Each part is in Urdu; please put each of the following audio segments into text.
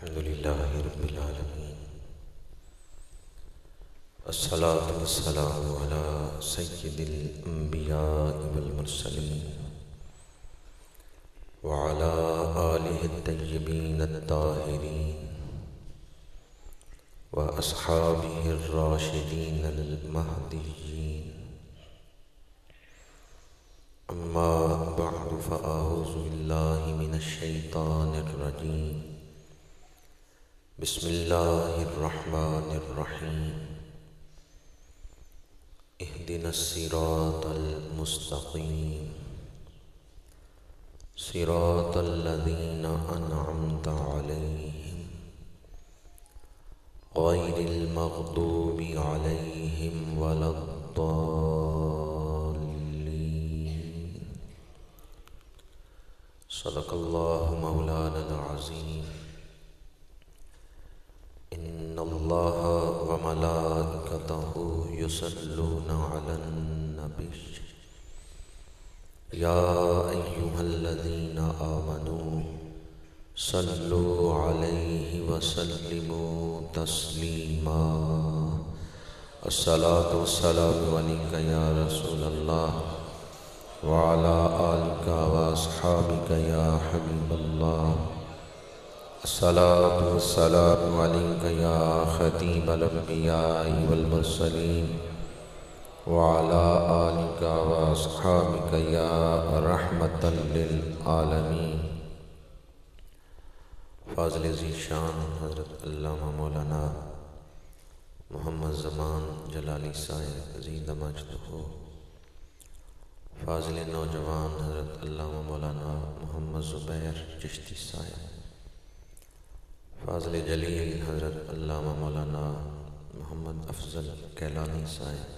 الحمد لله رب العالمين، الصلاة والسلام على سيد الأنبياء والمرسلين وعلى آله الطيبين الطاهرين وأصحابه الراشدين المهديين. أما بعد فأعوذ بالله من الشيطان الرجيم. بسم الله الرحمن الرحيم. اهدنا الصراط المستقيم صراط الذين أنعمت عليهم غير المغضوب عليهم ولا الضالين. صدق الله مولانا العظيم. إن الله وملائكته يصلون على النبي يا أيها الذين آمنوا صلوا عليه وسلموا تسليما. الصلاة والسلام عليك يا رسول الله وعلى آلك وأصحابك يا حبيب الله. الصلاة والسلام عليك يا خطيب الأنبياء والمرسلين وعلى آلك وأصحابك يا رحمة للعالمين. فاضل ذی شان حضرت علامہ مولانا محمد زمان جلالی صاحب عزیز مجدہ، فاضل نوجوان حضرت علامہ مولانا محمد زبیر چشتی صاحب، فاضل جلیل حضرت علامہ مولانا محمد افضل کیلانی صاحب،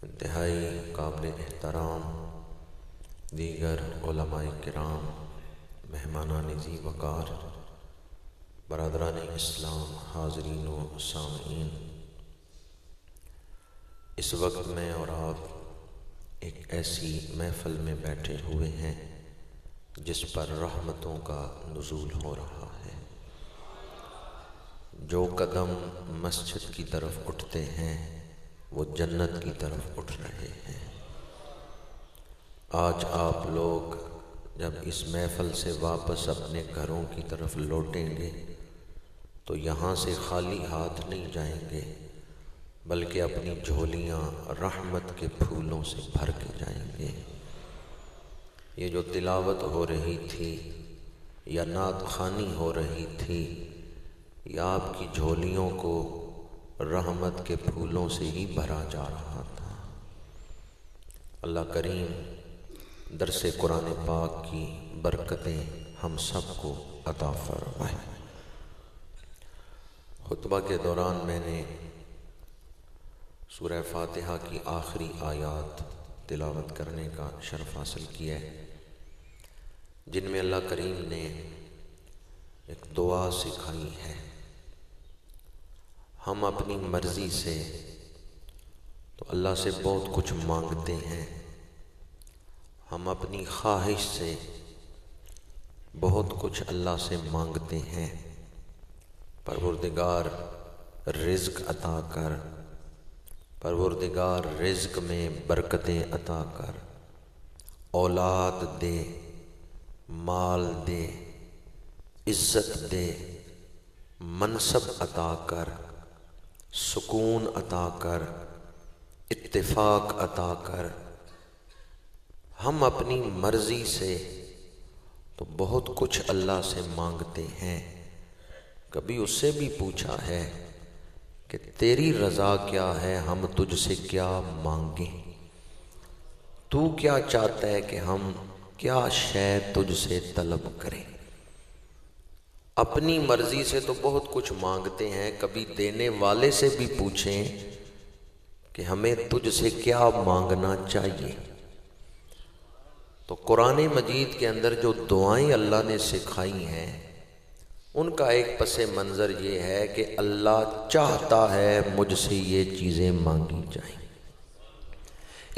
انتہائی قابل احترام دیگر علماء کرام، مہمانان ذی وقار، برادران اسلام، حاضرین و سامعین، اس وقت میں اور آپ ایک ایسی محفل میں بیٹھے ہوئے ہیں جس پر رحمتوں کا نزول ہو رہا ہے. جو قدم مسجد کی طرف اٹھتے ہیں وہ جنت کی طرف اٹھ رہے ہیں. آج آپ لوگ جب اس محفل سے واپس اپنے گھروں کی طرف لوٹیں گے تو یہاں سے خالی ہاتھ نہیں جائیں گے، بلکہ اپنی جھولیاں رحمت کے پھولوں سے بھر کے جائیں گے. یہ جو تلاوت ہو رہی تھی یا نعت خوانی ہو رہی تھی، یہ آپ کی جھولیوں کو رحمت کے پھولوں سے ہی بھرا جا رہا تھا. اللہ کریم درس قرآن پاک کی برکتیں ہم سب کو عطا فرمائے. خطبہ کے دوران میں نے سورہ فاتحہ کی آخری آیات تلاوت کرنے کا شرف حاصل کیا ہے، جن میں اللہ کریم نے ایک دعا سکھائی ہے. ہم اپنی مرضی سے تو اللہ سے بہت کچھ مانگتے ہیں، ہم اپنی خواہش سے بہت کچھ اللہ سے مانگتے ہیں. پروردگار رزق عطا کر، پروردگار رزق میں برکتیں عطا کر، اولاد دے، مال دے، عزت دے، منصب عطا کر، سکون عطا کر، اتفاق عطا کر. ہم اپنی مرضی سے تو بہت کچھ اللہ سے مانگتے ہیں. کبھی اس سے بھی پوچھا ہے کہ تیری رضا کیا ہے، ہم تجھ سے کیا مانگیں؟ تو کیا چاہتا ہے کہ ہم کیا شے تجھ سے طلب کریں؟ اپنی مرضی سے تو بہت کچھ مانگتے ہیں، کبھی دینے والے سے بھی پوچھیں کہ ہمیں تجھ سے کیا مانگنا چاہیے. تو قرآن مجید کے اندر جو دعائیں اللہ نے سکھائی ہیں ان کا ایک پس منظر یہ ہے کہ اللہ چاہتا ہے مجھ سے یہ چیزیں مانگی جائیں.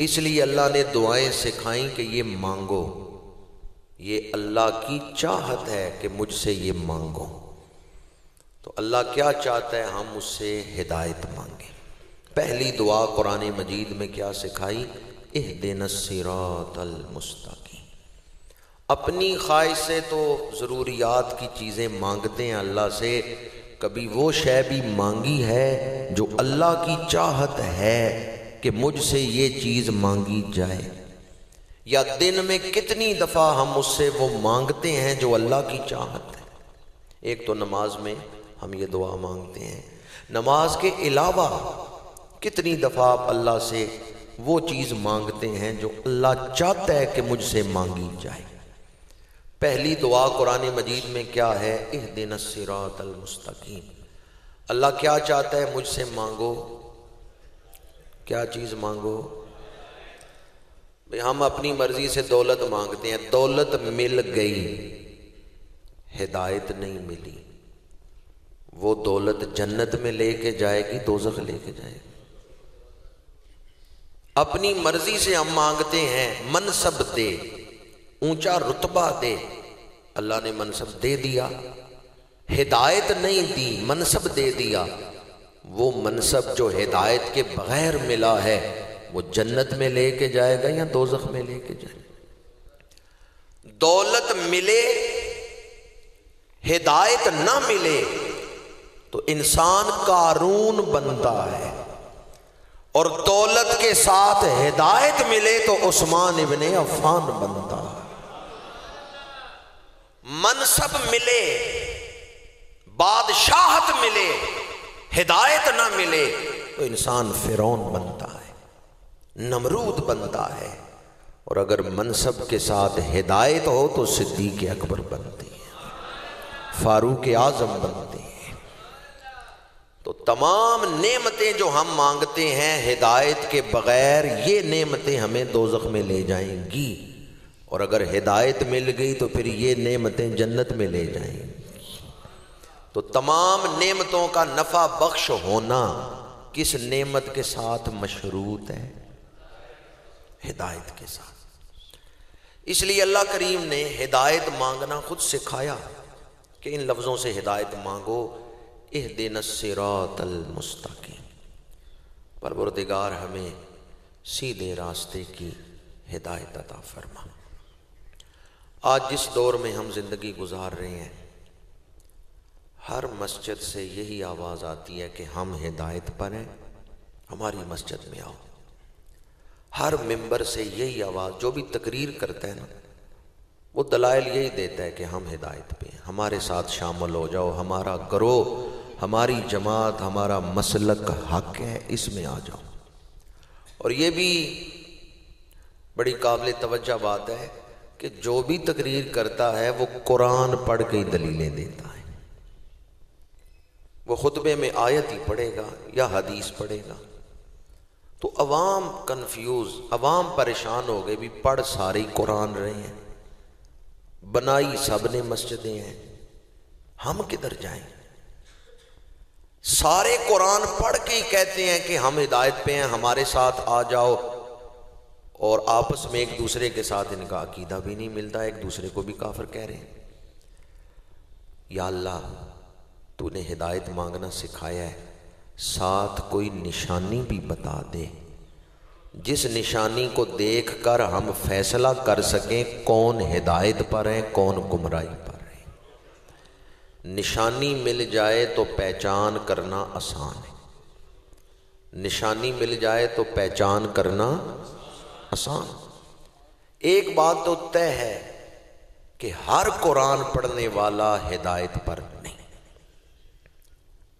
اس لیے اللہ نے دعائیں سکھائیں کہ یہ مانگو، یہ اللہ کی چاہت ہے کہ مجھ سے یہ مانگو. تو اللہ کیا چاہتا ہے؟ ہم اس سے ہدایت مانگیں۔ پہلی دعا قرآن مجید میں کیا سکھائی؟ اہدنا الصراط المستقیم۔ اپنی خواہش سے تو ضروریات کی چیزیں مانگتے ہیں اللہ سے، کبھی وہ شے بھی مانگی ہے جو اللہ کی چاہت ہے کہ مجھ سے یہ چیز مانگی جائے؟ یا دن میں کتنی دفعہ ہم اس سے وہ مانگتے ہیں جو اللہ کی چاہت ہے؟ ایک تو نماز میں ہم یہ دعا مانگتے ہیں، نماز کے علاوہ کتنی دفعہ آپ اللہ سے وہ چیز مانگتے ہیں جو اللہ چاہتا ہے کہ مجھ سے مانگی جائے؟ پہلی دعا قرآن مجید میں کیا ہے؟ اہدنا الصراط المستقیم۔ اللہ کیا چاہتا ہے؟ مجھ سے مانگو، کیا چیز مانگو؟ ہم اپنی مرضی سے دولت مانگتے ہیں، دولت مل گئی، ہدایت نہیں ملی، وہ دولت جنت میں لے کے جائے گی دوزخ لے کے جائے گی؟ اپنی مرضی سے ہم مانگتے ہیں منصب دے، اونچا رتبہ دے، اللہ نے منصب دے دیا، ہدایت نہیں دی، منصب دے دیا، وہ منصب جو ہدایت کے بغیر ملا ہے وہ جنت میں لے کے جائے گا یا دوزخ میں لے کے جائے گا؟ دولت ملے ہدایت نہ ملے تو انسان قارون بنتا ہے، اور دولت کے ساتھ ہدایت ملے تو عثمان ابن عفان بنتا ہے۔ منصب ملے، بادشاہت ملے، ہدایت نہ ملے تو انسان فرعون بنتا ہے، نمرود بنتا ہے، اور اگر منصب کے ساتھ ہدایت ہو تو صدیق اکبر بنتے ہیں، فاروق اعظم بنتے ہیں۔ تو تمام نعمتیں جو ہم مانگتے ہیں ہدایت کے بغیر، یہ نعمتیں ہمیں دوزخ میں لے جائیں گی، اور اگر ہدایت مل گئی تو پھر یہ نعمتیں جنت میں لے جائیں گی۔ تو تمام نعمتوں کا نفع بخش ہونا کس نعمت کے ساتھ مشروط ہے؟ ہدایت کے ساتھ۔ اس لیے اللہ کریم نے ہدایت مانگنا خود سکھایا کہ ان لفظوں سے ہدایت مانگو، اہدنا الصراط المستقیم۔ پروردگار ہمیں سیدھے راستے کی ہدایت عطا فرما۔ آج جس دور میں ہم زندگی گزار رہے ہیں، ہر مسجد سے یہی آواز آتی ہے کہ ہم ہدایت پر ہیں، ہماری مسجد میں آؤ۔ ہر ممبر سے یہی آواز، جو بھی تقریر کرتا ہے نا، وہ دلائل یہی دیتا ہے کہ ہم ہدایت پہ ہیں، ہمارے ساتھ شامل ہو جاؤ، ہمارا گروہ، ہماری جماعت، ہمارا مسلک حق ہے، اس میں آ جاؤ۔ اور یہ بھی بڑی قابل توجہ بات ہے کہ جو بھی تقریر کرتا ہے وہ قرآن پڑھ کے ہی دلیلیں دیتا ہے، وہ خطبے میں آیت ہی پڑھے گا یا حدیث پڑھے گا۔ تو عوام کنفیوز، عوام پریشان ہو گئے، بھی پڑھ سارے قرآن رہے ہیں، بنائی سب نے مسجدیں ہیں، ہم کدھر جائیں؟ سارے قرآن پڑھ کے ہی کہتے ہیں کہ ہم ہدایت پہ ہیں، ہمارے ساتھ آ جاؤ، اور آپس میں ایک دوسرے کے ساتھ ان کا عقیدہ بھی نہیں ملتا، ایک دوسرے کو بھی کافر کہہ رہے ہیں۔ یا اللہ، تو نے ہدایت مانگنا سکھایا ہے، ساتھ کوئی نشانی بھی بتا دے، جس نشانی کو دیکھ کر ہم فیصلہ کر سکیں کون ہدایت پر ہے، کون گمراہی پر ہے۔ نشانی مل جائے تو پہچان کرنا آسان ہے، نشانی مل جائے تو پہچان کرنا آسان۔ ایک بات تو طے ہے کہ ہر قرآن پڑھنے والا ہدایت پر نہیں۔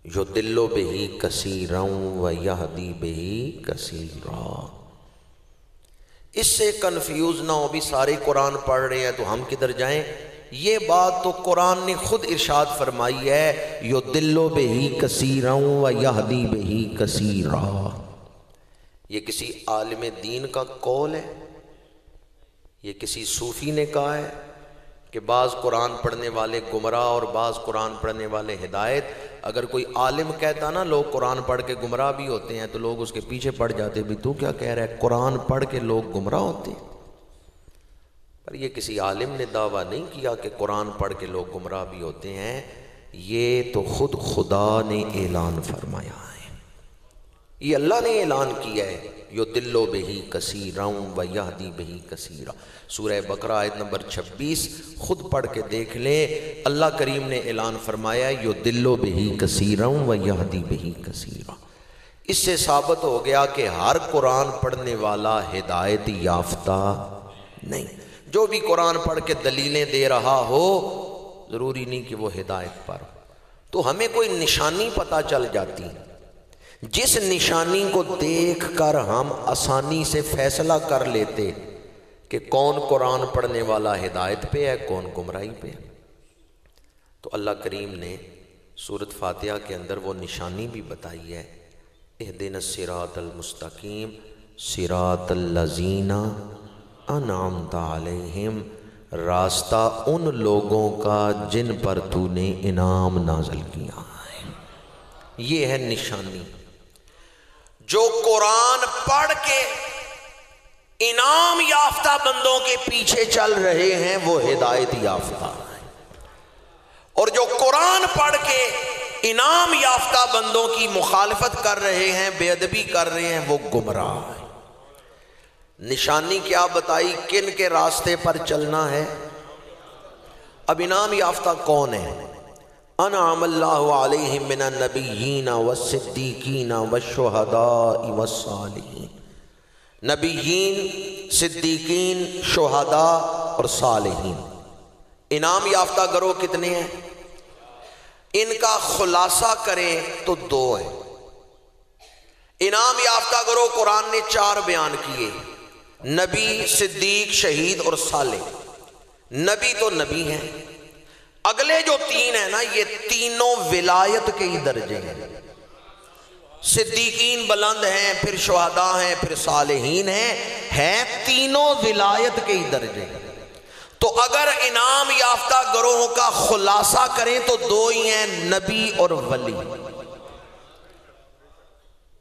یضل بہ کثیرا ویہدی بہ کثیرا۔ اس سے کنفیوز نہ ہو بھی سارے قرآن پڑھ رہے ہیں تو ہم کدھر جائیں۔ یہ بات تو قرآن نے خود ارشاد فرمائی ہے، یضل بہ کثیرا ویہدی بہ کثیرا۔ یہ کسی عالم دین کا قول ہے، یہ کسی صوفی نے کہا ہے کہ بعض قرآن پڑھنے والے گمراہ اور بعض قرآن پڑھنے والے ہدایت؟ اگر کوئی عالم کہتا نا لوگ قرآن پڑھ کے گمراہ بھی ہوتے ہیں تو لوگ اس کے پیچھے پڑ جاتے، بھی تو کیا کہہ رہا ہے، قرآن پڑھ کے لوگ گمراہ ہوتے ہیں؟ پر یہ کسی عالم نے دعویٰ نہیں کیا کہ قرآن پڑھ کے لوگ گمراہ بھی ہوتے ہیں، یہ تو خود خدا نے اعلان فرمایا ہے، یہ اللہ نے اعلان کیا ہے، یضل بہ کثیرا و یہدی بہ کثیرا۔ سورہ بقرہ آیت نمبر 26 خود پڑھ کے دیکھ لیں، اللہ کریم نے اعلان فرمایا یضل بہ کثیرا و یہدی بہ کثیرا۔ اس سے ثابت ہو گیا کہ ہر قرآن پڑھنے والا ہدایت یافتہ نہیں، جو بھی قرآن پڑھ کے دلیلیں دے رہا ہو ضروری نہیں کہ وہ ہدایت پر ہو۔ تو ہمیں کوئی نشانی پتہ چل جاتی، جس نشانی کو دیکھ کر ہم آسانی سے فیصلہ کر لیتے کہ کون قرآن پڑھنے والا ہدایت پہ ہے، کون گمراہی پہ ہے۔ تو اللہ کریم نے سورۃ فاتحہ کے اندر وہ نشانی بھی بتائی ہے، اہدنا الصراط المستقیم صراط الذین انعمت علیہم، راستہ ان لوگوں کا جن پر تو نے انعام نازل کیا ہے۔ یہ ہے نشانی۔ جو قرآن پڑھ کے انعام یافتہ بندوں کے پیچھے چل رہے ہیں وہ ہدایت یافتہ ہیں، اور جو قرآن پڑھ کے انعام یافتہ بندوں کی مخالفت کر رہے ہیں، بے ادبی کر رہے ہیں، وہ گمراہ ہیں۔ نشانی کیا بتائی؟ کن کے راستے پر چلنا ہے؟ اب انعام یافتہ کون ہے؟ انعم اللہ علیہم من النبیین والصدیقین والشہداء والصالحین۔ نبیین، صدیقین، شہداء اور صالحین، انعام یافتہ گروہ کتنے ہیں؟ ان کا خلاصہ کریں تو 2 ہیں۔ انعام یافتہ گروہ قرآن نے 4 بیان کیے، نبی، صدیق، شہید اور صالح۔ نبی تو نبی ہیں، اگلے جو 3 ہیں نا، یہ تینوں ولایت کے ہی درجے ہیں۔ صدیقین بلند ہیں، پھر شہداء ہیں، پھر صالحین ہیں تینوں ولایت کے ہی درجے ہیں۔ تو اگر انعام یافتہ گروہوں کا خلاصہ کریں تو 2 ہی ہیں، نبی اور ولی۔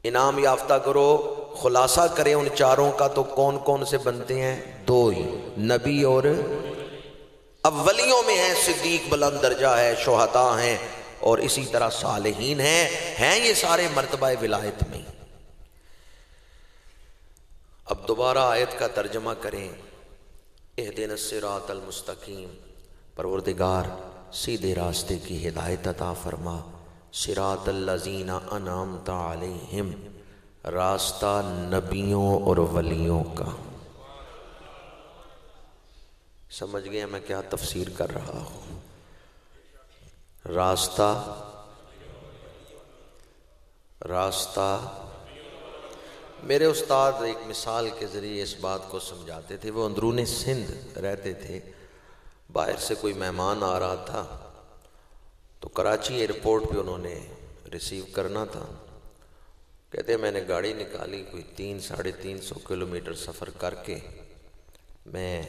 انعام یافتہ گروہ خلاصہ کریں ان 4 کا تو کون کون سے بنتے ہیں؟ 2 ہی، نبی اور اب ولیوں میں ہیں صدیق بلند درجہ ہے، شہداء ہیں اور اسی طرح صالحین ہیں یہ سارے مرتبہ ولایت میں۔ اب دوبارہ آیت کا ترجمہ کریں، اہدنا الصراط المستقیم، پروردگار سیدھے راستے کی ہدایت عطا فرما، صراط الذین انعمت علیہم، راستہ نبیوں اور ولیوں کا۔ سمجھ گئے میں کیا تفسیر کر رہا ہوں؟ راستہ میرے استاد ایک مثال کے ذریعے اس بات کو سمجھاتے تھے۔ وہ اندرون سندھ رہتے تھے، باہر سے کوئی مہمان آ رہا تھا تو کراچی ایئرپورٹ پہ انہوں نے ریسیو کرنا تھا۔ کہتے میں نے گاڑی نکالی، کوئی 300-350 کلومیٹر سفر کر کے میں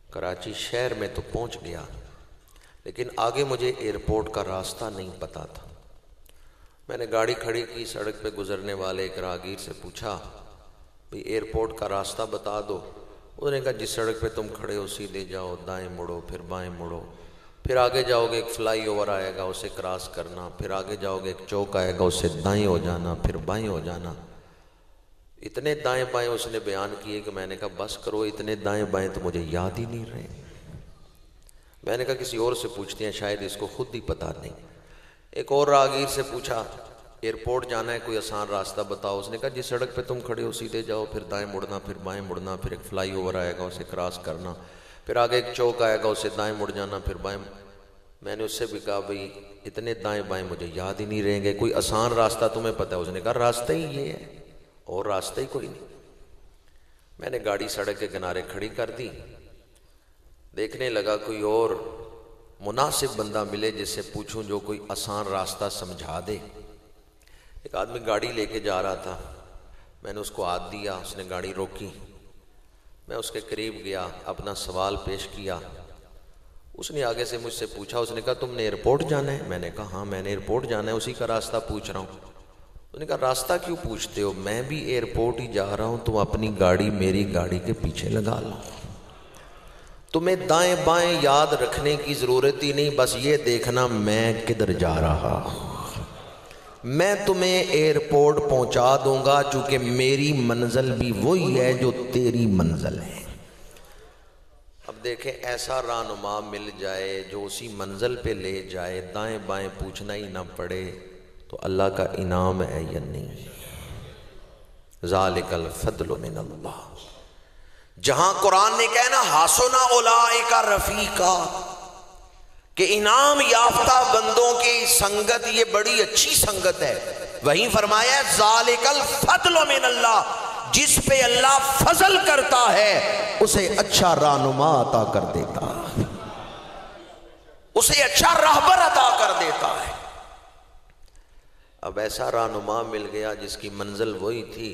کراچی شہر میں تو پہنچ گیا، لیکن آگے مجھے ایئرپورٹ کا راستہ نہیں پتہ تھا۔ میں نے گاڑی کھڑی کی، سڑک پہ گزرنے والے ایک راہگیر سے پوچھا بھئی ایئرپورٹ کا راستہ بتا دو۔ انہوں نے کہا جس سڑک پہ تم کھڑے ہو سیدھے جاؤ، دائیں مڑو، پھر بائیں مڑو، پھر آگے جاؤ گے ایک فلائی اوور آئے گا، اسے کراس کرنا، پھر آگے جاؤ گے ایک چوک آئے گا، اسے دائیں ہو جانا، پھر بائیں ہو جانا۔ اتنے دائیں بائیں اس نے بیان کیے کہ میں نے کہا بس کرو، اتنے دائیں بائیں تو مجھے یاد ہی نہیں رہے۔ میں نے کہا کسی اور سے پوچھتے ہیں، شاید اس کو خود ہی پتہ نہیں۔ ایک اور راہگیر سے پوچھا ایئرپورٹ جانا ہے، کوئی آسان راستہ بتاؤ۔ اس نے کہا جس سڑک پہ تم کھڑے ہو سیدھے جاؤ، پھر دائیں مڑنا، پھر بائیں مڑنا، پھر ایک فلائی اوور آئے گا، اسے کراس کرنا، پھر آگے ایک چوک آئے گا، اسے دائیں مڑ جانا، پھر بائیں۔ میں نے اس سے بھی کہا بھئی اتنے دائیں بائیں مجھے یاد ہی نہیں رہیں گے، کوئی آسان راستہ تمہیں پتہ ہے؟ اس نے کہا راستہ ہی یہ ہے، اور راستہ ہی کوئی نہیں۔ میں نے گاڑی سڑک کے کنارے کھڑی کر دی، دیکھنے لگا کوئی اور مناسب بندہ ملے جس سے پوچھوں جو کوئی آسان راستہ سمجھا دے۔ ایک آدمی گاڑی لے کے جا رہا تھا، میں نے اس کو ہاتھ دیا، اس نے گاڑی روکی، میں اس کے قریب گیا، اپنا سوال پیش کیا۔ اس نے آگے سے مجھ سے پوچھا، اس نے کہا تم نے ایئرپورٹ جانا ہے؟ میں نے کہا ہاں میں نے ایئرپورٹ جانا ہے، اسی کا راستہ پوچھ رہا ہوں۔ اس نے کہا راستہ کیوں پوچھتے ہو؟ میں بھی ایئرپورٹ ہی جا رہا ہوں، تم اپنی گاڑی میری گاڑی کے پیچھے لگا لو۔ تمہیں دائیں بائیں یاد رکھنے کی ضرورت ہی نہیں، بس یہ دیکھنا میں کدھر جا رہا ہوں۔ میں تمہیں ایئرپورٹ پہنچا دوں گا، چونکہ میری منزل بھی وہی ہے جو تیری منزل ہے۔ اب دیکھیں ایسا رہنما مل جائے جو اسی منزل پہ لے جائے، دائیں بائیں پوچھنا ہی نہ پڑے، تو اللہ کا انعام ہے یا نہیں؟ ذالک الفضل من اللہ۔ جہاں قرآن نے کہا نا حسن اولئک رفیقا، کہ انعام یافتہ بندوں کی سنگت یہ بڑی اچھی سنگت ہے، وہیں فرمایا ذالک الفضل من اللہ، جس پہ اللہ فضل کرتا ہے اسے اچھا رہنما عطا کر دیتا ہے، اسے اچھا راہبر عطا کر دیتا ہے۔ اب ایسا رہنما مل گیا جس کی منزل وہی تھی،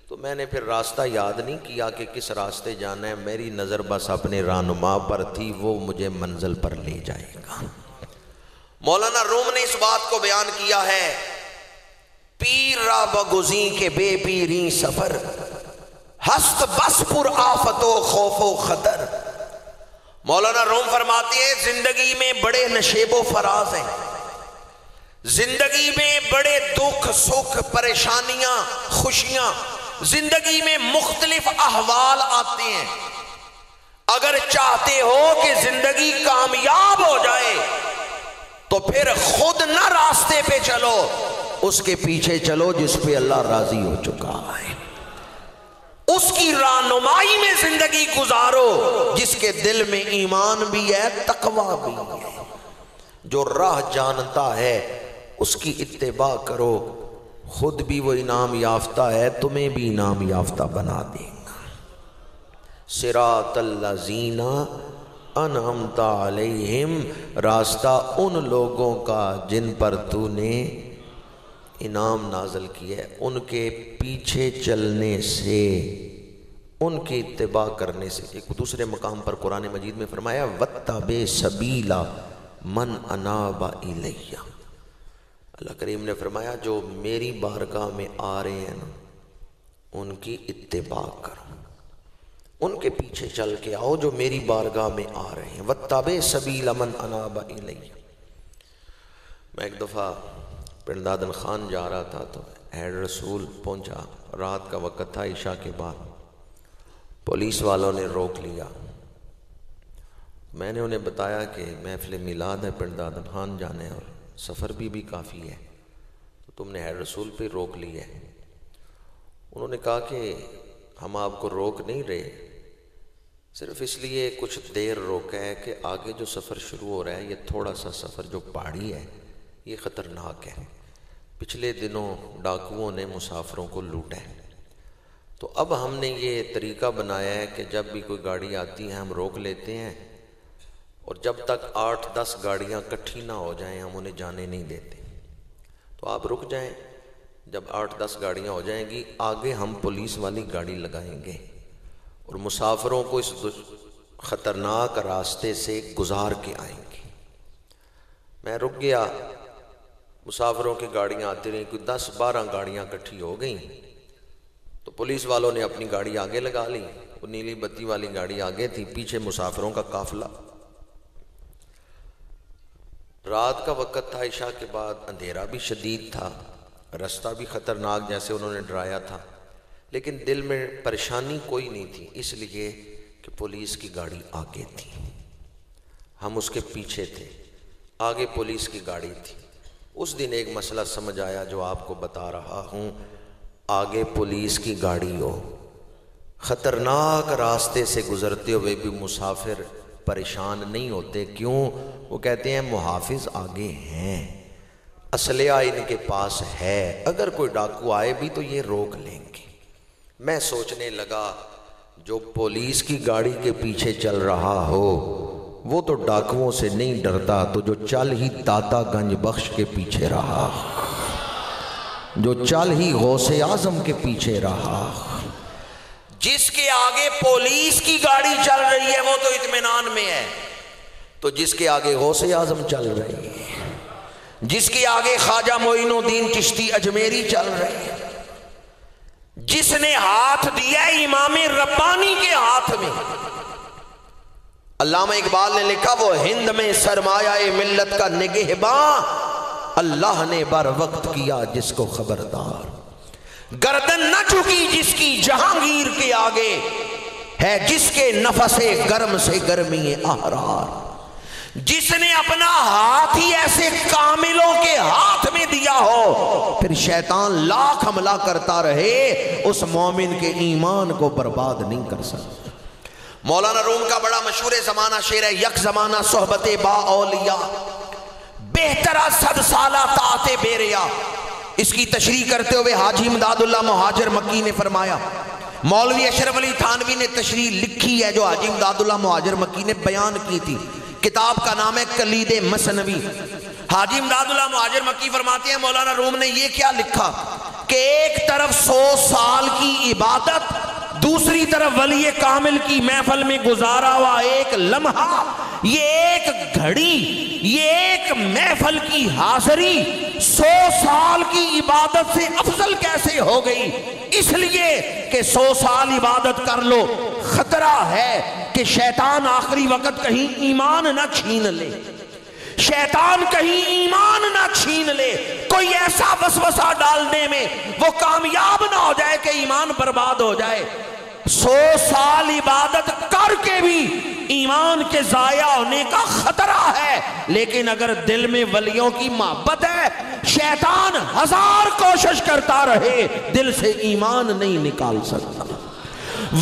تو میں نے پھر راستہ یاد نہیں کیا کہ کس راستے جانا ہے، میری نظر بس اپنے رہنما پر تھی، وہ مجھے منزل پر لے جائے گا۔ مولانا روم نے اس بات کو بیان کیا ہے، پیر را بگزیں کے بے پیری سفر، ہست بس پر آفت و خوف و خطر۔ مولانا روم فرماتے ہیں زندگی میں بڑے نشیب و فراز ہیں، زندگی میں بڑے دکھ سکھ پریشانیاں خوشیاں، زندگی میں مختلف احوال آتے ہیں۔ اگر چاہتے ہو کہ زندگی کامیاب ہو جائے تو پھر خود نہ راستے پہ چلو، اس کے پیچھے چلو جس پہ اللہ راضی ہو چکا ہے، اس کی رہنمائی میں زندگی گزارو، جس کے دل میں ایمان بھی ہے تقویٰ بھی ہے، جو راہ جانتا ہے اس کی اتباع کرو، خود بھی وہ انعام یافتہ ہے، تمہیں بھی انعام یافتہ بنا دے گا۔ صراط الذین انعمت علیہم، راستہ ان لوگوں کا جن پر تو نے انعام نازل کیا ہے، ان کے پیچھے چلنے سے، ان کی اتباع کرنے سے۔ ایک دوسرے مقام پر قرآن مجید میں فرمایا وَاتَّبِعْ سَبِیلَ مَنْ أَنَابَ إِلَيَّ، اللہ کریم نے فرمایا جو میری بارگاہ میں آ رہے ہیں نا ان کی اتباع کرو، ان کے پیچھے چل کے آؤ جو میری بارگاہ میں آ رہے ہیں۔ وَاتَّبِعْ سَبِیلَ مَنْ أَنَابَ إِلَيَّ۔ میں ایک دفعہ پنڈ دادن خان جا رہا تھا تو حیدر رسول پہنچا، رات کا وقت تھا، عشاء کے بعد پولیس والوں نے روک لیا۔ میں نے انہیں بتایا کہ محفل میلاد ہے، پنڈ دادن خان جانے اور سفر بھی کافی ہے، تو تم نے حیدر رسول پہ روک لی ہے۔ انہوں نے کہا کہ ہم آپ کو روک نہیں رہے، صرف اس لیے کچھ دیر روکا ہے کہ آگے جو سفر شروع ہو رہا ہے، یہ تھوڑا سا سفر جو پہاڑی ہے یہ خطرناک ہے، پچھلے دنوں ڈاکوؤں نے مسافروں کو لوٹا ہے، تو اب ہم نے یہ طریقہ بنایا ہے کہ جب بھی کوئی گاڑی آتی ہے ہم روک لیتے ہیں، اور جب تک 8-10 گاڑیاں کٹھی نہ ہو جائیں ہم انہیں جانے نہیں دیتے، تو آپ رک جائیں، جب 8-10 گاڑیاں ہو جائیں گی آگے ہم پولیس والی گاڑی لگائیں گے اور مسافروں کو اس خطرناک راستے سے گزار کے آئیں گے۔ میں رک گیا، مسافروں کی گاڑیاں آتی رہیں، کوئی 10-12 گاڑیاں کٹھی ہو گئیں، تو پولیس والوں نے اپنی گاڑی آگے لگا لی، وہ نیلی بتی والی گاڑی آگے تھی، پیچھے مسافروں کا قافلہ۔ رات کا وقت تھا، عشاء کے بعد اندھیرا بھی شدید تھا، رستہ بھی خطرناک جیسے انہوں نے ڈرایا تھا، لیکن دل میں پریشانی کوئی نہیں تھی، اس لیے کہ پولیس کی گاڑی آگے تھی، ہم اس کے پیچھے تھے، آگے پولیس کی گاڑی تھی۔ اس دن ایک مسئلہ سمجھ آیا جو آپ کو بتا رہا ہوں، آگے پولیس کی گاڑی ہو، خطرناک راستے سے گزرتے ہوئے بھی مسافر پریشان نہیں ہوتے، کیوں؟ وہ کہتے ہیں محافظ آگے ہیں، اسلحہ ان کے پاس ہے، اگر کوئی ڈاکو آئے بھی تو یہ روک لیں گے۔ میں سوچنے لگا جو پولیس کی گاڑی کے پیچھے چل رہا ہو وہ تو ڈاکوؤں سے نہیں ڈرتا، تو جو چل ہی داتا گنج بخش کے پیچھے رہا، جو چل ہی غوث اعظم کے پیچھے رہا، جس کے آگے پولیس کی گاڑی چل رہی ہے وہ تو اطمینان میں ہے، تو جس کے آگے غوث اعظم چل رہی ہے، جس کے آگے خواجہ معین الدین چشتی اجمیری چل رہے ہیں، جس نے ہاتھ دیا امام ربانی کے ہاتھ میں، علامہ اقبال نے لکھا وہ ہند میں سرمایہ ملت کا نگہباں، اللہ نے بر وقت کیا جس کو خبردار، گردن نہ جھکی جس کی جہانگیر کے آگے، ہے جس کے نفس گرم سے گرمی احرار، جس نے اپنا ہاتھ ہی ایسے کاملوں کے ہاتھ میں دیا ہو، پھر شیطان لاکھ حملہ کرتا رہے اس مومن کے ایمان کو برباد نہیں کر سکتا۔ مولانا روم کا بڑا مشہور زمانہ شعر ہے، یک زمانہ صحبت با اولیاء، بہترا 100 سالہ طاعت بیریا۔ اس کی تشریح کرتے ہوئے حاجی امداد اللہ مہاجر مکی نے فرمایا، مولوی اشرف علی تھانوی نے تشریح لکھی ہے جو حاجی امداد اللہ مہاجر مکی نے بیان کی تھی، کتاب کا نام ہے کلید مثنوی۔ حاجی امداد اللہ مہاجر مکی فرماتے ہیں مولانا روم نے یہ کیا لکھا کہ ایک طرف 100 سال کی عبادت، دوسری طرف ولی کامل کی محفل میں گزارا ہوا ایک لمحہ، یہ ایک گھڑی، یہ ایک محفل کی حاضری 100 سال کی عبادت سے افضل کیسے ہو گئی؟ اس لیے کہ 100 سال عبادت کر لو، خطرہ ہے کہ شیطان آخری وقت کہیں ایمان نہ چھین لے، شیطان کہیں ایمان نہ چھین لے، کوئی ایسا وسوسہ ڈالنے میں وہ کامیاب نہ ہو جائے کہ ایمان برباد ہو جائے۔ 100 سال عبادت کر کے بھی ایمان کے ضائع ہونے کا خطرہ ہے، لیکن اگر دل میں ولیوں کی محبت ہے، شیطان 1000 کوشش کرتا رہے دل سے ایمان نہیں نکال سکتا۔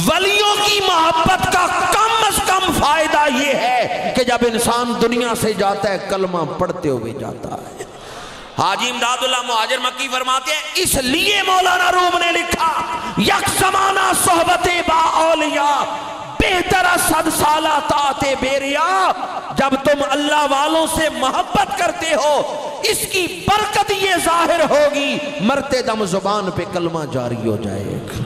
ولیوں کی محبت کا کم از کم فائدہ یہ ہے کہ جب انسان دنیا سے جاتا ہے کلمہ پڑھتے ہوئے جاتا ہے۔ حاجی امداد اللہ مہاجر مکی فرماتے ہیں اس لیے مولانا روم نے لکھا یک زمانہ صحبت با اولیاء، بہتر 100 سالہ طاعت بیریا۔ جب تم اللہ والوں سے محبت کرتے ہو اس کی برکت یہ ظاہر ہوگی، مرتے دم زبان پہ کلمہ جاری ہو جائے گا۔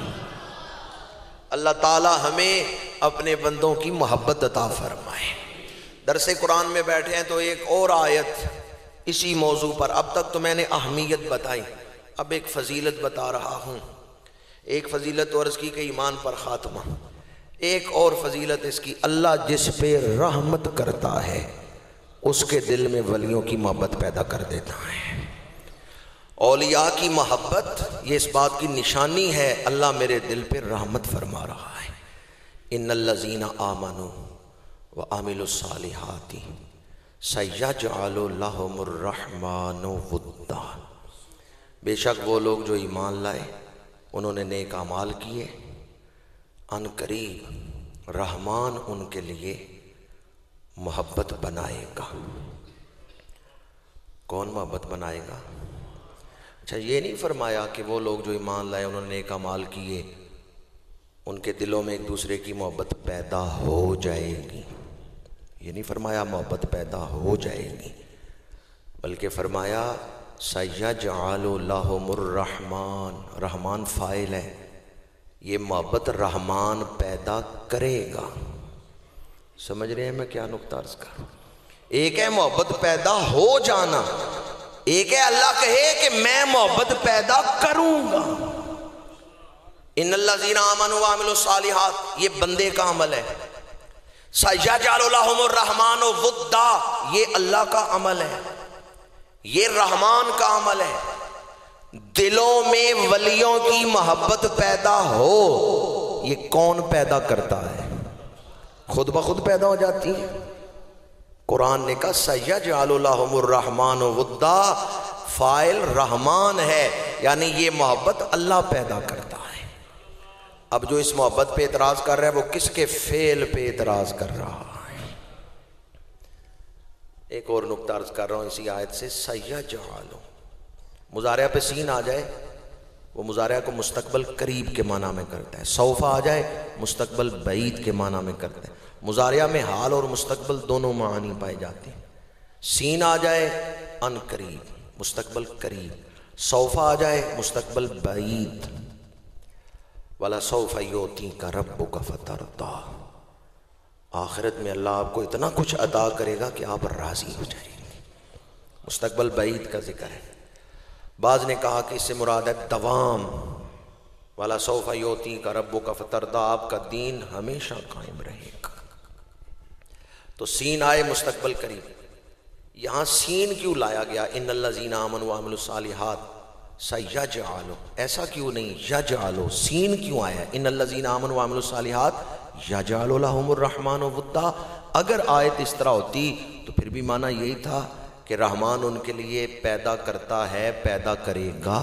اللہ تعالی ہمیں اپنے بندوں کی محبت عطا فرمائے۔ درس قرآن میں بیٹھے ہیں تو ایک اور آیت اسی موضوع پر، اب تک تو میں نے اہمیت بتائی، اب ایک فضیلت بتا رہا ہوں۔ ایک فضیلت عرض کی کہ ایمان پر خاتمہ، ایک اور فضیلت اس کی اللہ جس پہ رحمت کرتا ہے اس کے دل میں ولیوں کی محبت پیدا کر دیتا ہے۔ اولیاء کی محبت یہ اس بات کی نشانی ہے اللہ میرے دل پہ رحمت فرما رہا ہے۔ ان الذین آمنوا وعملوا الصالحات سیجعل لهم الرحمن ودا۔ بے شک وہ لوگ جو ایمان لائے، انہوں نے نیک اعمال کیے، ان قریب رحمان ان کے لیے محبت بنائے گا۔ کون محبت بنائے گا؟ اچھا یہ نہیں فرمایا کہ وہ لوگ جو ایمان لائے انہوں نے نیک اعمال کیے ان کے دلوں میں ایک دوسرے کی محبت پیدا ہو جائے گی، یہ نہیں فرمایا محبت پیدا ہو جائے گی، بلکہ فرمایا سیجعل لهم الرحمن، رحمان فاعل ہے، یہ محبت رحمان پیدا کرے گا۔ سمجھ رہے ہیں میں کیا نقطہ عرض کر رہا ہوں؟ ایک ہے محبت پیدا ہو جانا، ایک ہے اللہ کہے کہ میں محبت پیدا کروں گا۔ ان الذین آمنوا وعملوا الصالحات یہ بندے کا عمل ہے۔ سیجعل لهم الرحمن ودا یہ اللہ کا عمل ہے، یہ رحمان کا عمل ہے۔ دلوں میں ولیوں کی محبت پیدا ہو، یہ کون پیدا کرتا ہے؟ خود بخود پیدا ہو جاتی ہے۔ قرآن نے کہا سیجعل لهم الرحمن ودا، فاعل رحمان ہے، یعنی یہ محبت اللہ پیدا کرتا ہے۔ اب جو اس محبت پہ اعتراض کر رہا ہے وہ کس کے فعل پہ اعتراض کر رہا ہے؟ ایک اور نقطہ عرض کر رہا ہوں اسی آیت سے، سیجعل مضارع پہ سین آ جائے وہ مضارع کو مستقبل قریب کے معنی میں کرتا ہے، سوف آ جائے مستقبل بعید کے معنی میں کرتا ہے۔ مضارع میں حال اور مستقبل دونوں معنی پائے جاتے ہیں۔ سین آ جائے ان قریب مستقبل قریب، سوف آ جائے مستقبل بعید۔ وَلَسَوْفَ يُعْطِيكَ رَبُّكَ فَتَرْضَىٰ، آخرت میں اللہ آپ کو اتنا کچھ عطا کرے گا کہ آپ راضی ہو جائیں گے۔ مستقبل بعید کا ذکر ہے۔ بعض نے کہا کہ اس سے مراد ہے دوام، وَلَسَوْفَ يُعْطِيكَ رَبُّكَ فَتَرْضَىٰ، آپ کا دین ہمیشہ قائم رہے گا۔ تو سین آئے مستقبل قریب، یہاں سین کیوں لایا گیا؟ ان الذین آمنوا وعملوا الصالحات سیجعل، ایسا کیوں نہیں یجعل؟ سین کیوں آیا؟ ان الذین آمنوا وعملوا الصالحات یجعل لهم الرحمن ودا۔ اگر آیت اس طرح ہوتی تو پھر بھی معنی یہی تھا کہ رحمان ان کے لیے پیدا کرتا ہے، پیدا کرے گا۔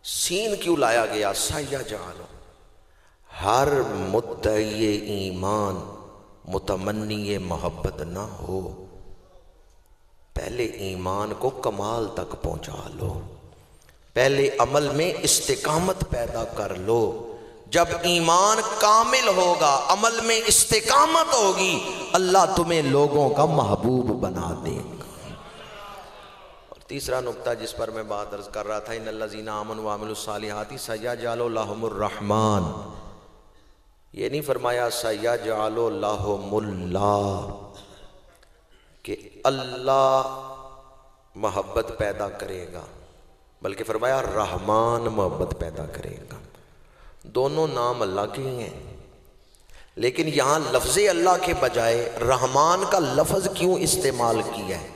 سین کیوں لایا گیا؟ سیجعل۔ ہر مدعی ایمان متمنی محبت نہ ہو، پہلے ایمان کو کمال تک پہنچا لو، پہلے عمل میں استقامت پیدا کر لو۔ جب ایمان کامل ہوگا، عمل میں استقامت ہوگی، اللہ تمہیں لوگوں کا محبوب بنا دے گا۔ اور تیسرا نقطہ جس پر میں بات عرض کر رہا تھا، ان الذین آمنوا وعملوا الصالحات سیجعل لهم الرحمن، یہ نہیں فرمایا سیجعل لهم اللہ کہ اللہ محبت پیدا کرے گا، بلکہ فرمایا رحمان محبت پیدا کرے گا۔ دونوں نام اللہ کے ہیں، لیکن یہاں لفظ اللہ کے بجائے رحمان کا لفظ کیوں استعمال کیا ہے؟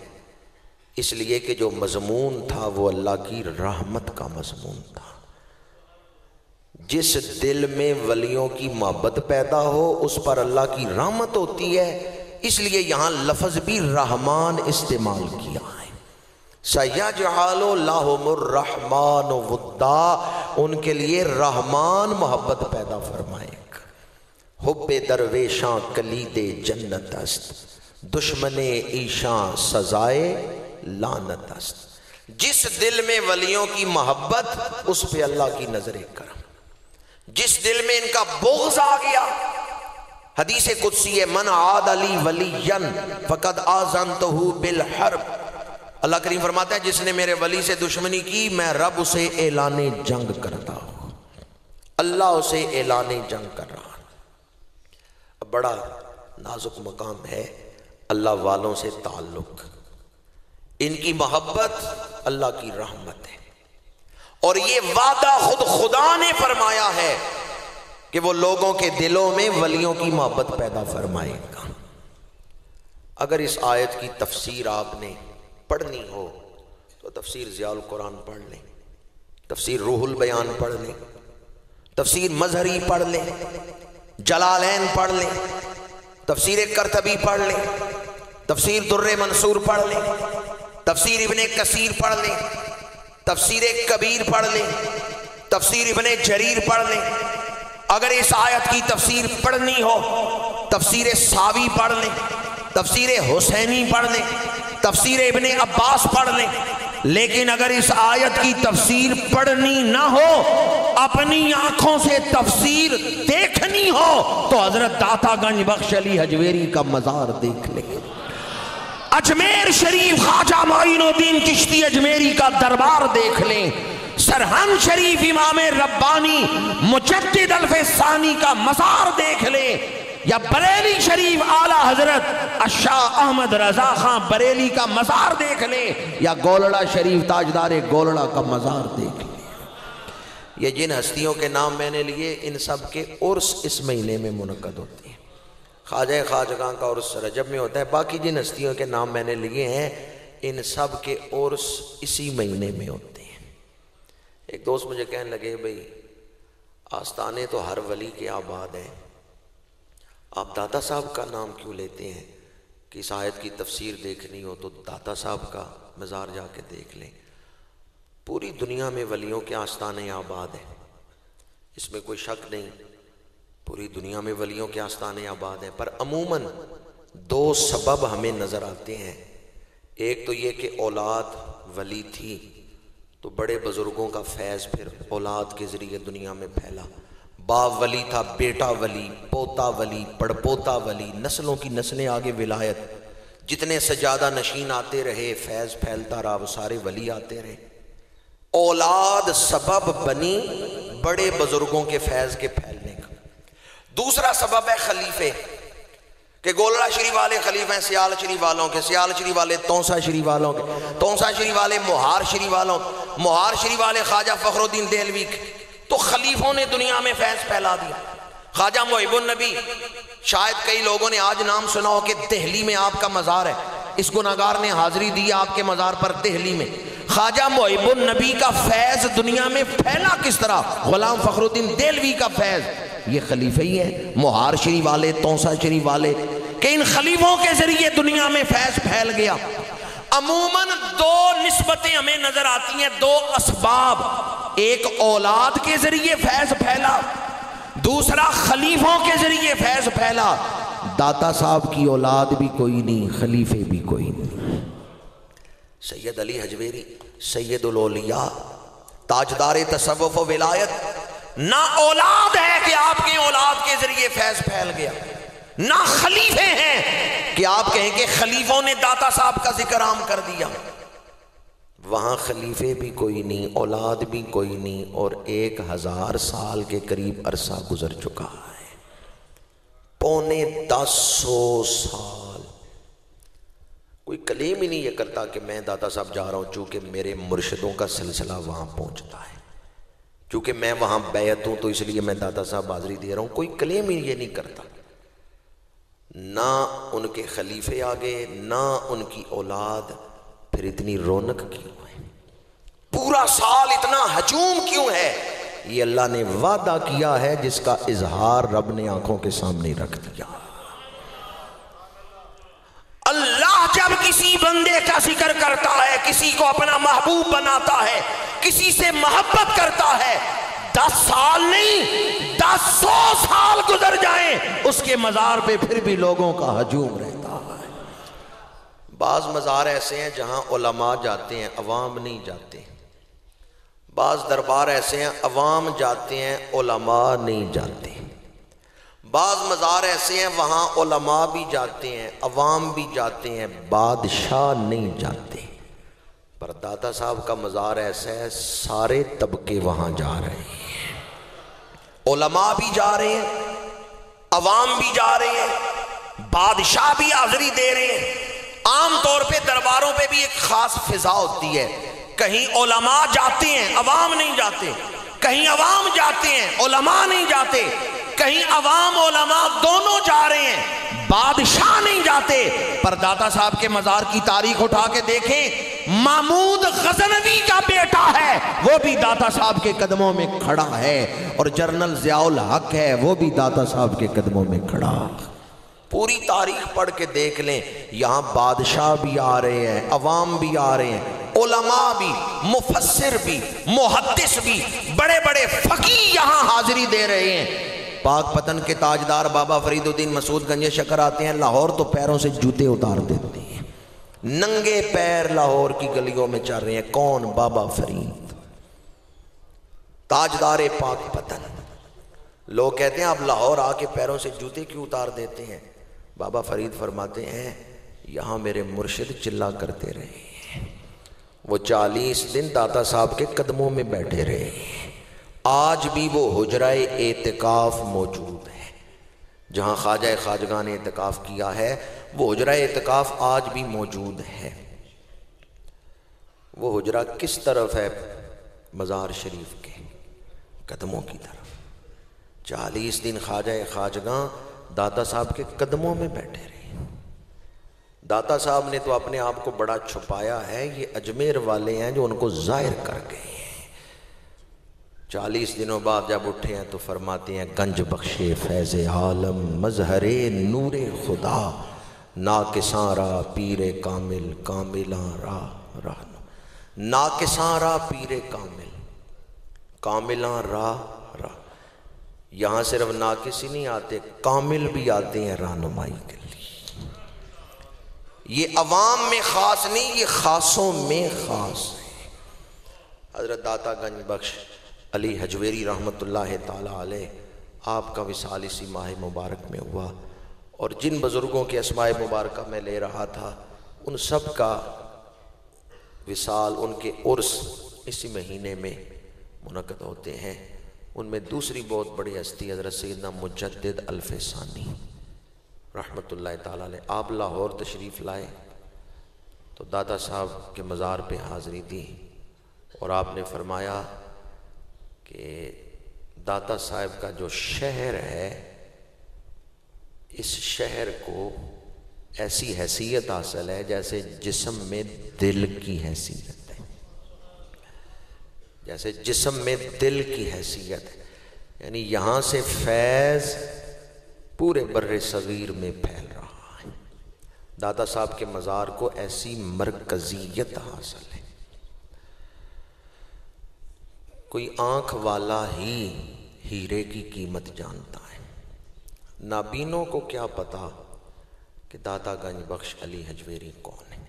اس لیے کہ جو مضمون تھا وہ اللہ کی رحمت کا مضمون تھا۔ جس دل میں ولیوں کی محبت پیدا ہو اس پر اللہ کی رحمت ہوتی ہے، اس لیے یہاں لفظ بھی رحمان استعمال کیا ہے۔ سیجعل لهم الرحمن ودا، ان کے لیے رحمان محبت پیدا فرمائے گا۔ حب درویشاں کلید جنت است، دشمن ایشاں سزائے لعنت است۔ جس دل میں ولیوں کی محبت، اس پہ اللہ کی نظر کرم۔ جس دل میں ان کا بغض آ گیا، حدیث قدسی ہے، من عاد لی ولیا فقد آذنتہ بالحرب، اللہ کریم فرماتا ہے جس نے میرے ولی سے دشمنی کی میں رب اسے اعلان جنگ کرتا ہوں، اللہ اسے اعلان جنگ کر رہا۔ اب بڑا نازک مقام ہے اللہ والوں سے تعلق، ان کی محبت اللہ کی رحمت ہے، اور یہ وعدہ خود خدا نے فرمایا ہے کہ وہ لوگوں کے دلوں میں ولیوں کی محبت پیدا فرمائے گا۔ اگر اس آیت کی تفسیر آپ نے پڑھنی ہو تو تفسیر ضیاء القرآن پڑھ لیں، تفسیر روح البیان پڑھ لیں، تفسیر مظہری پڑھ لیں، جلالین پڑھ لیں، تفسیر قرطبی پڑھ لیں، تفسیر در منصور پڑھ لیں، تفسیر ابن کثیر پڑھ لیں، تفسیر کبیر پڑھ لیں، تفسیر ابن جریر پڑھ لیں۔ اگر اس آیت کی تفسیر پڑھنی ہو تفسیر ساوی پڑھ لیں، تفسیر حسینی پڑھ لیں، تفسیر ابن عباس پڑھ لیں۔ لیکن اگر اس آیت کی تفسیر پڑھنی نہ ہو، اپنی آنکھوں سے تفسیر دیکھنی ہو تو حضرت داتا گنج بخش علی حجویری کا مزار دیکھ لیں، اجمیر شریف خواجہ معین الدین چشتی اجمیری کا دربار دیکھ لیں، سرہند شریف امام ربانی مجدد الف ثانی کا مزار دیکھ لیں، یا بریلی شریف اعلیٰ حضرت شاہ احمد رضا خان بریلی کا مزار دیکھ لیں، یا گولڑا شریف تاجدار گولڑا کا مزار دیکھ لیں۔ یہ جن ہستیوں کے نام میں نے لیے ان سب کے عرس اس مہینے میں منعقد ہوتے ہیں۔ خواجہ خواجگاں کا عرس رجب میں ہوتا ہے، باقی جن ہستیوں کے نام میں نے لیے ہیں ان سب کے عرس اسی مہینے میں ہوتے ہیں۔ ایک دوست مجھے کہنے لگے بھئی آستانے تو ہر ولی کے آباد ہیں، آپ داتا صاحب کا نام کیوں لیتے ہیں؟ کہ اس آیت کی تفسیر دیکھنی ہو تو داتا صاحب کا مزار جا کے دیکھ لیں۔ پوری دنیا میں ولیوں کے آستانے آباد ہیں، اس میں کوئی شک نہیں، پوری دنیا میں ولیوں کے آستانے آباد ہیں، پر عموماً دو سبب ہمیں نظر آتے ہیں۔ ایک تو یہ کہ اولاد ولی تھی تو بڑے بزرگوں کا فیض پھر اولاد کے ذریعے دنیا میں پھیلا، باپ ولی تھا، بیٹا ولی، پوتا ولی، پڑپوتا ولی، نسلوں کی نسلیں آگے ولایت، جتنے سجادہ نشین آتے رہے فیض پھیلتا رہا، وہ سارے ولی آتے رہے۔ اولاد سبب بنی بڑے بزرگوں کے فیض کے پھیلنے کا۔ دوسرا سبب ہے خلیفے، کہ گولڑا شریف والے خلیفہ ہیں سیال شریف والوں کے، سیال شریف والے تونسا شریف والوں کے، تونسا شریف والے مہار شریف والوں کے، مہار شریف والے خواجہ فخر الدین دہلوی کے۔ تو خلیفوں نے دنیا میں فیض پھیلا دیا۔ خواجہ محب النبی شاید کئی لوگوں نے آج نام سنا ہو کہ دہلی میں آپ کا مزار ہے، اس گناہگار نے حاضری دی آپ کے مزار پر دہلی میں۔ خواجہ محب النبی کا فیض دنیا میں پھیلا کس طرح؟ غلام فخر الدین دہلوی کا فیض، یہ خلیفہ ہی ہے، مہار شریف والے، تونسا شریف والے، کہ ان خلیفوں کے ذریعے دنیا میں فیض پھیل گیا۔ عموماً دو نسبتیں ہمیں نظر آتی ہیں، دو اسباب، ایک اولاد کے ذریعے فیض پھیلا، دوسرا خلیفوں کے ذریعے فیض پھیلا۔ داتا صاحب کی اولاد بھی کوئی نہیں، خلیفے بھی کوئی نہیں۔ سید علی حجویری سید الاولیاء، تاجدار تصوف و ولایت، نہ اولاد ہے کہ آپ کے اولاد کے ذریعے فیض پھیل گیا، نہ خلیفے ہیں کہ آپ کہیں کہ خلیفوں نے داتا صاحب کا ذکر عام کر دیا۔ وہاں خلیفے بھی کوئی نہیں، اولاد بھی کوئی نہیں، اور 1000 سال کے قریب عرصہ گزر چکا ہے، پونے 1000 سال۔ کوئی کلیم ہی نہیں یہ کرتا کہ میں داتا صاحب جا رہا ہوں، چونکہ میرے مرشدوں کا سلسلہ وہاں پہنچتا ہے، چونکہ میں وہاں بیعت ہوں تو اس لیے میں داتا صاحب حاضری دے رہا ہوں۔ کوئی کلیم ہی یہ نہیں کرتا، نہ ان کے خلیفے آگے نہ ان کی اولاد، پھر اتنی رونق کیوں ہے؟ پورا سال اتنا ہجوم کیوں ہے؟ یہ اللہ نے وعدہ کیا ہے جس کا اظہار رب نے آنکھوں کے سامنے رکھ دیا۔ اللہ جب کسی بندے کا ذکر کرتا ہے، کسی کو اپنا محبوب بناتا ہے، کسی سے محبت کرتا ہے، 10 سال نہیں 100 سال گزر جائیں اس کے مزار پہ پھر بھی لوگوں کا ہجوم رہتا ہے۔ بعض مزار ایسے ہیں جہاں علماء جاتے ہیں، عوام نہیں جاتے۔ بعض دربار ایسے ہیں عوام جاتے ہیں، علماء نہیں جاتے۔ بعض مزار ایسے ہیں وہاں علماء بھی جاتے ہیں، عوام بھی جاتے ہیں، بادشاہ نہیں جاتے۔ پر داتا صاحب کا مزار ایسا ہے سارے طبقے وہاں جا رہے ہیں، علماء بھی جا رہے ہیں، عوام بھی جا رہے ہیں، بادشاہ بھی حاضری دے رہے ہیں۔ عام طور پہ درباروں پہ بھی ایک خاص فضا ہوتی ہے، کہیں علماء جاتے ہیں عوام نہیں جاتے، کہیں عوام جاتے ہیں علماء نہیں جاتے، کہیں عوام علماء دونوں جا رہے ہیں، بادشاہ نہیں جاتے۔ پر داتا صاحب کے مزار کی تاریخ اٹھا کے دیکھیں، محمود غزنوی کا بیٹا ہے وہ بھی داتا صاحب کے قدموں میں کھڑا ہے، اور جنرل ضیاء الحق ہے وہ بھی داتا صاحب کے قدموں میں کھڑا۔ پوری تاریخ پڑھ کے دیکھ لیں، یہاں بادشاہ بھی آ رہے ہیں، عوام بھی آ رہے ہیں، علماء بھی، مفسر بھی، محدث بھی، بڑے بڑے فقیہ یہاں حاضری دے رہے ہیں۔ پاک پتن کے تاجدار بابا فرید الدین مسعود گنج شکر آتے ہیں لاہور تو پیروں سے جوتے اتار دیتے ہیں، ننگے پیر لاہور کی گلیوں میں چل رہے ہیں۔ کون؟ بابا فرید، تاجدار پاک پتن۔ لوگ کہتے ہیں آپ لاہور آ کے پیروں سے جوتے کیوں اتار دیتے ہیں؟ بابا فرید فرماتے ہیں یہاں میرے مرشد چلا کرتے رہے ہیں، وہ 40 دن داتا صاحب کے قدموں میں بیٹھے رہے، آج بھی وہ حجرہ اعتکاف موجود ہے جہاں خواجہ خواجگاں نے اعتکاف کیا ہے، وہ حجرہ اعتکاف آج بھی موجود ہے۔ وہ حجرہ کس طرف ہے؟ مزار شریف کے قدموں کی طرف۔ 40 دن خواجہ خواجگاں داتا صاحب کے قدموں میں بیٹھے رہے۔ داتا صاحب نے تو اپنے آپ کو بڑا چھپایا ہے، یہ اجمیر والے ہیں جو ان کو ظاہر کر گئے ہیں۔ 40 دنوں بعد جب اٹھے ہیں تو فرماتے ہیں گنج بخشے فیض عالم مظہر نور خدا، ناکساں را پیر کامل کاملاں راہ رہنما۔ ناکساں را پیر کامل کاملاں راہ راہ، یہاں صرف ناقص ہی نہیں آتے، کامل بھی آتے ہیں رہنمائی کے لیے۔ یہ عوام میں خاص نہیں، یہ خاصوں میں خاص ہے۔ حضرت داتا گنج بخش علی حجویری رحمۃ اللہ تعالی علیہ، آپ کا وصال اسی ماہ مبارک میں ہوا، اور جن بزرگوں کے اسماء مبارکہ میں لے رہا تھا ان سب کا وصال، ان کے عرس اسی مہینے میں منعقد ہوتے ہیں۔ ان میں دوسری بہت بڑی ہستی حضرت سیدنا مجدد الفسانی رحمۃ اللہ تعالی علیہ، آپ لاہور تشریف لائے تو داتا صاحب کے مزار پہ حاضری دی، اور آپ نے فرمایا کہ داتا صاحب کا جو شہر ہے اس شہر کو ایسی حیثیت حاصل ہے جیسے جسم میں دل کی حیثیت ہے، جیسے جسم میں دل کی حیثیت ہے، یعنی یہاں سے فیض پورے بر صغیر میں پھیل رہا ہے۔ داتا صاحب کے مزار کو ایسی مرکزیت حاصل ہے، کوئی آنکھ والا ہی ہیرے کی قیمت جانتا ہے، نابینوں کو کیا پتا کہ داتا گنج بخش علی حجویری کون ہے۔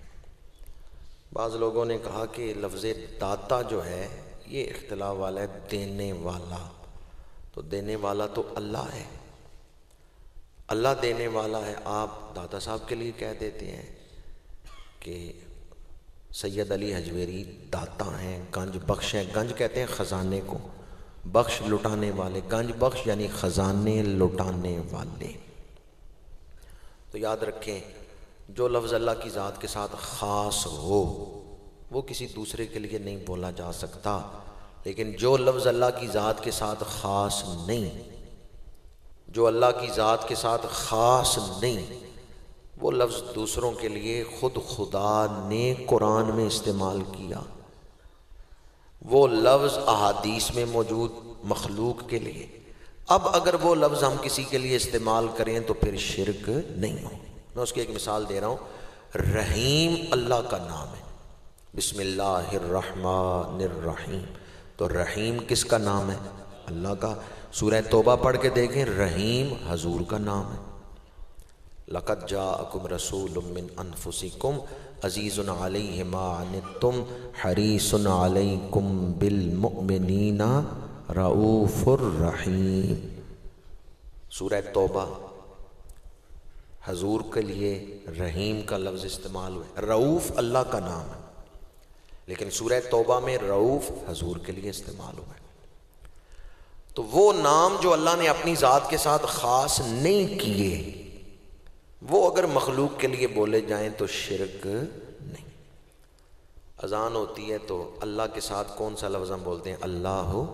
بعض لوگوں نے کہا کہ لفظ داتا جو ہے یہ اختلاف والا ہے، دینے والا، تو دینے والا تو اللہ ہے، اللہ دینے والا ہے۔ آپ داتا صاحب کے لیے کہہ دیتے ہیں کہ سید علی حجویری داتا ہیں، گنج بخش ہیں۔ گنج کہتے ہیں خزانے کو، بخش لٹانے والے، گنج بخش یعنی خزانے لٹانے والے۔ تو یاد رکھیں، جو لفظ اللہ کی ذات کے ساتھ خاص ہو وہ کسی دوسرے کے لیے نہیں بولا جا سکتا، لیکن جو لفظ اللہ کی ذات کے ساتھ خاص نہیں، جو اللہ کی ذات کے ساتھ خاص نہیں، وہ لفظ دوسروں کے لیے خود خدا نے قرآن میں استعمال کیا، وہ لفظ احادیث میں موجود مخلوق کے لیے۔ اب اگر وہ لفظ ہم کسی کے لیے استعمال کریں تو پھر شرک نہیں ہو۔ میں اس کی ایک مثال دے رہا ہوں، رحیم اللہ کا نام ہے، بسم اللہ الرحمن الرحیم، تو رحیم کس کا نام ہے؟ اللہ کا۔ سورہ توبہ پڑھ کے دیکھیں، رحیم حضور کا نام ہے۔ لَقَدْ جَاءَكُمْ رَسُولٌ مِّنْ أَنفُسِكُمْ عَزِيزٌ عَلَيْهِ مَا عَنِتُّمْ حَرِيصٌ عَلَيْكُمْ بِالْمُؤْمِنِينَ رؤوف الرحیم۔ سورہ توبہ حضور کے لیے رحیم کا لفظ استعمال ہوا، رؤوف اللہ کا نام ہے، لیکن سورہ توبہ میں رؤوف حضور کے لیے استعمال ہوا ہے۔ تو وہ نام جو اللہ نے اپنی ذات کے ساتھ خاص نہیں کیے، وہ اگر مخلوق کے لیے بولے جائیں تو شرک نہیں۔ اذان ہوتی ہے تو اللہ کے ساتھ کون سا لفظ ہم بولتے ہیں؟ اللہ ہو۔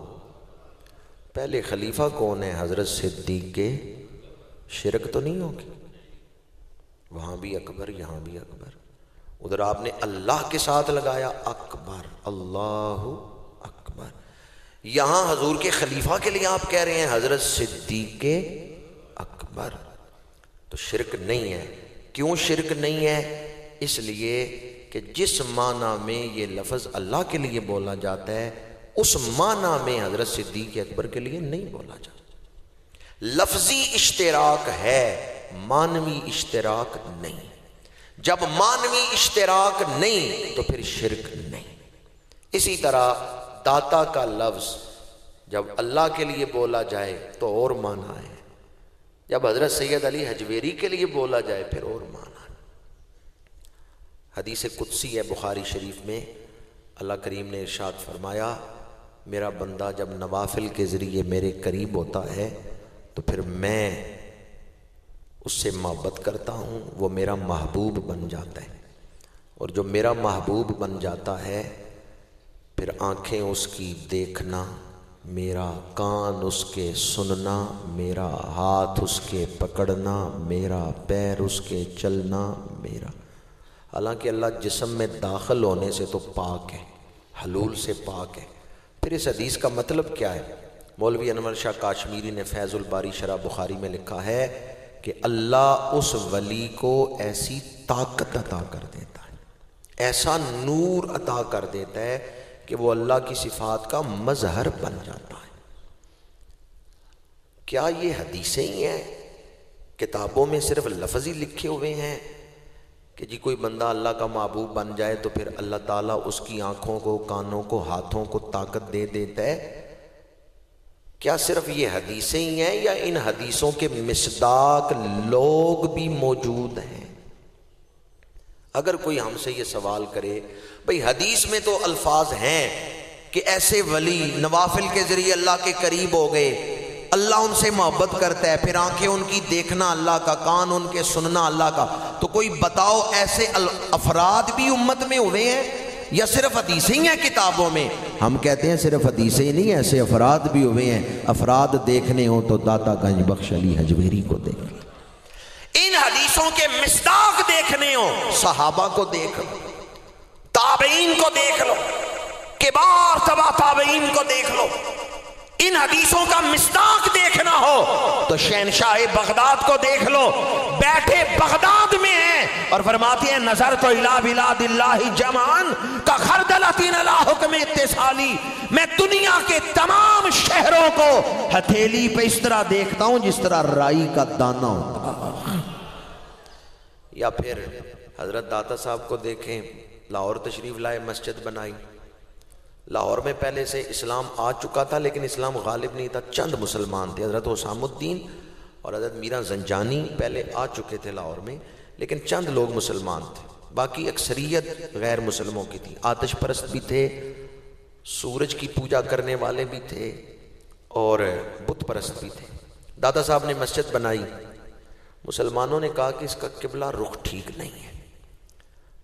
پہلے خلیفہ کون ہے؟ حضرت صدیق کے، شرک تو نہیں ہوگی؟ وہاں بھی اکبر، یہاں بھی اکبر، ادھر آپ نے اللہ کے ساتھ لگایا اکبر، اللہ اکبر، یہاں حضور کے خلیفہ کے لیے آپ کہہ رہے ہیں حضرت صدیق کے اکبر، تو شرک نہیں ہے۔ کیوں شرک نہیں ہے؟ اس لیے کہ جس معنی میں یہ لفظ اللہ کے لیے بولا جاتا ہے اس معنی میں حضرت صدیق اکبر کے لیے نہیں بولا جاتا۔ لفظی اشتراک ہے، معنوی اشتراک نہیں۔ جب معنوی اشتراک نہیں تو پھر شرک نہیں۔ اسی طرح داتا کا لفظ جب اللہ کے لیے بولا جائے تو اور معنی ہے، جب حضرت سید علی حجویری کے لیے بولا جائے پھر اور معنی۔ حدیث قدسی ہے بخاری شریف میں، اللہ کریم نے ارشاد فرمایا، میرا بندہ جب نوافل کے ذریعے میرے قریب ہوتا ہے تو پھر میں اس سے محبت کرتا ہوں، وہ میرا محبوب بن جاتا ہے، اور جو میرا محبوب بن جاتا ہے پھر آنکھیں اس کی دیکھنا میرا، کان اس کے سننا میرا، ہاتھ اس کے پکڑنا میرا، پیر اس کے چلنا میرا۔ حالانکہ اللہ جسم میں داخل ہونے سے تو پاک ہے، حلول سے پاک ہے۔ پھر اس حدیث کا مطلب کیا ہے؟ مولوی انور شاہ کاشمیری نے فیض الباری شرح بخاری میں لکھا ہے کہ اللہ اس ولی کو ایسی طاقت عطا کر دیتا ہے، ایسا نور عطا کر دیتا ہے کہ وہ اللہ کی صفات کا مظہر بن جاتا ہے۔ کیا یہ حدیثیں ہی ہیں؟ کتابوں میں صرف لفظ ہی لکھے ہوئے ہیں کہ جی کوئی بندہ اللہ کا محبوب بن جائے تو پھر اللہ تعالیٰ اس کی آنکھوں کو، کانوں کو، ہاتھوں کو طاقت دے دیتا ہے؟ کیا صرف یہ حدیثیں ہی ہیں یا ان حدیثوں کے مصداق لوگ بھی موجود ہیں؟ اگر کوئی ہم سے یہ سوال کرے، بھئی حدیث میں تو الفاظ ہیں کہ ایسے ولی نوافل کے ذریعے اللہ کے قریب ہو گئے، اللہ ان سے محبت کرتا ہے، پھر آنکھیں ان کی دیکھنا اللہ کا، کان ان کے سننا اللہ کا، تو کوئی بتاؤ ایسے افراد بھی امت میں ہوئے ہیں یا صرف حدیثیں ہی ہیں کتابوں میں؟ ہم کہتے ہیں صرف حدیثیں ہی نہیں، ایسے افراد بھی ہوئے ہیں۔ افراد دیکھنے ہوں تو داتا گنج بخش علی حجویری کو دیکھ لیں۔ حدیثوں کے مصداق دیکھنے ہو صحابہ کو دیکھ لو، تابعین کو دیکھ لو، کبار تبع تابعین کو دیکھ لو۔ ان حدیثوں کا مصداق دیکھنا ہو تو شہنشاہ بغداد کو دیکھ لو، بیٹھے بغداد میں ہیں اور فرماتے ہیں نظر تو الی بلاد اللہ جمعاً کخردلۃ علی حکم اتصالی، میں دنیا کے تمام شہروں کو ہتھیلی پہ اس طرح دیکھتا ہوں جس طرح رائی کا دانہ ہوتا۔ یا پھر حضرت داتا صاحب کو دیکھیں، لاہور تشریف لائے، مسجد بنائی۔ لاہور میں پہلے سے اسلام آ چکا تھا لیکن اسلام غالب نہیں تھا، چند مسلمان تھے، حضرت حسام الدین اور حضرت میرا زنجانی پہلے آ چکے تھے لاہور میں، لیکن چند لوگ مسلمان تھے، باقی اکثریت غیر مسلموں کی تھی۔ آتش پرست بھی تھے، سورج کی پوجا کرنے والے بھی تھے اور بت پرست بھی تھے۔ داتا صاحب نے مسجد بنائی، مسلمانوں نے کہا کہ اس کا قبلہ رخ ٹھیک نہیں ہے،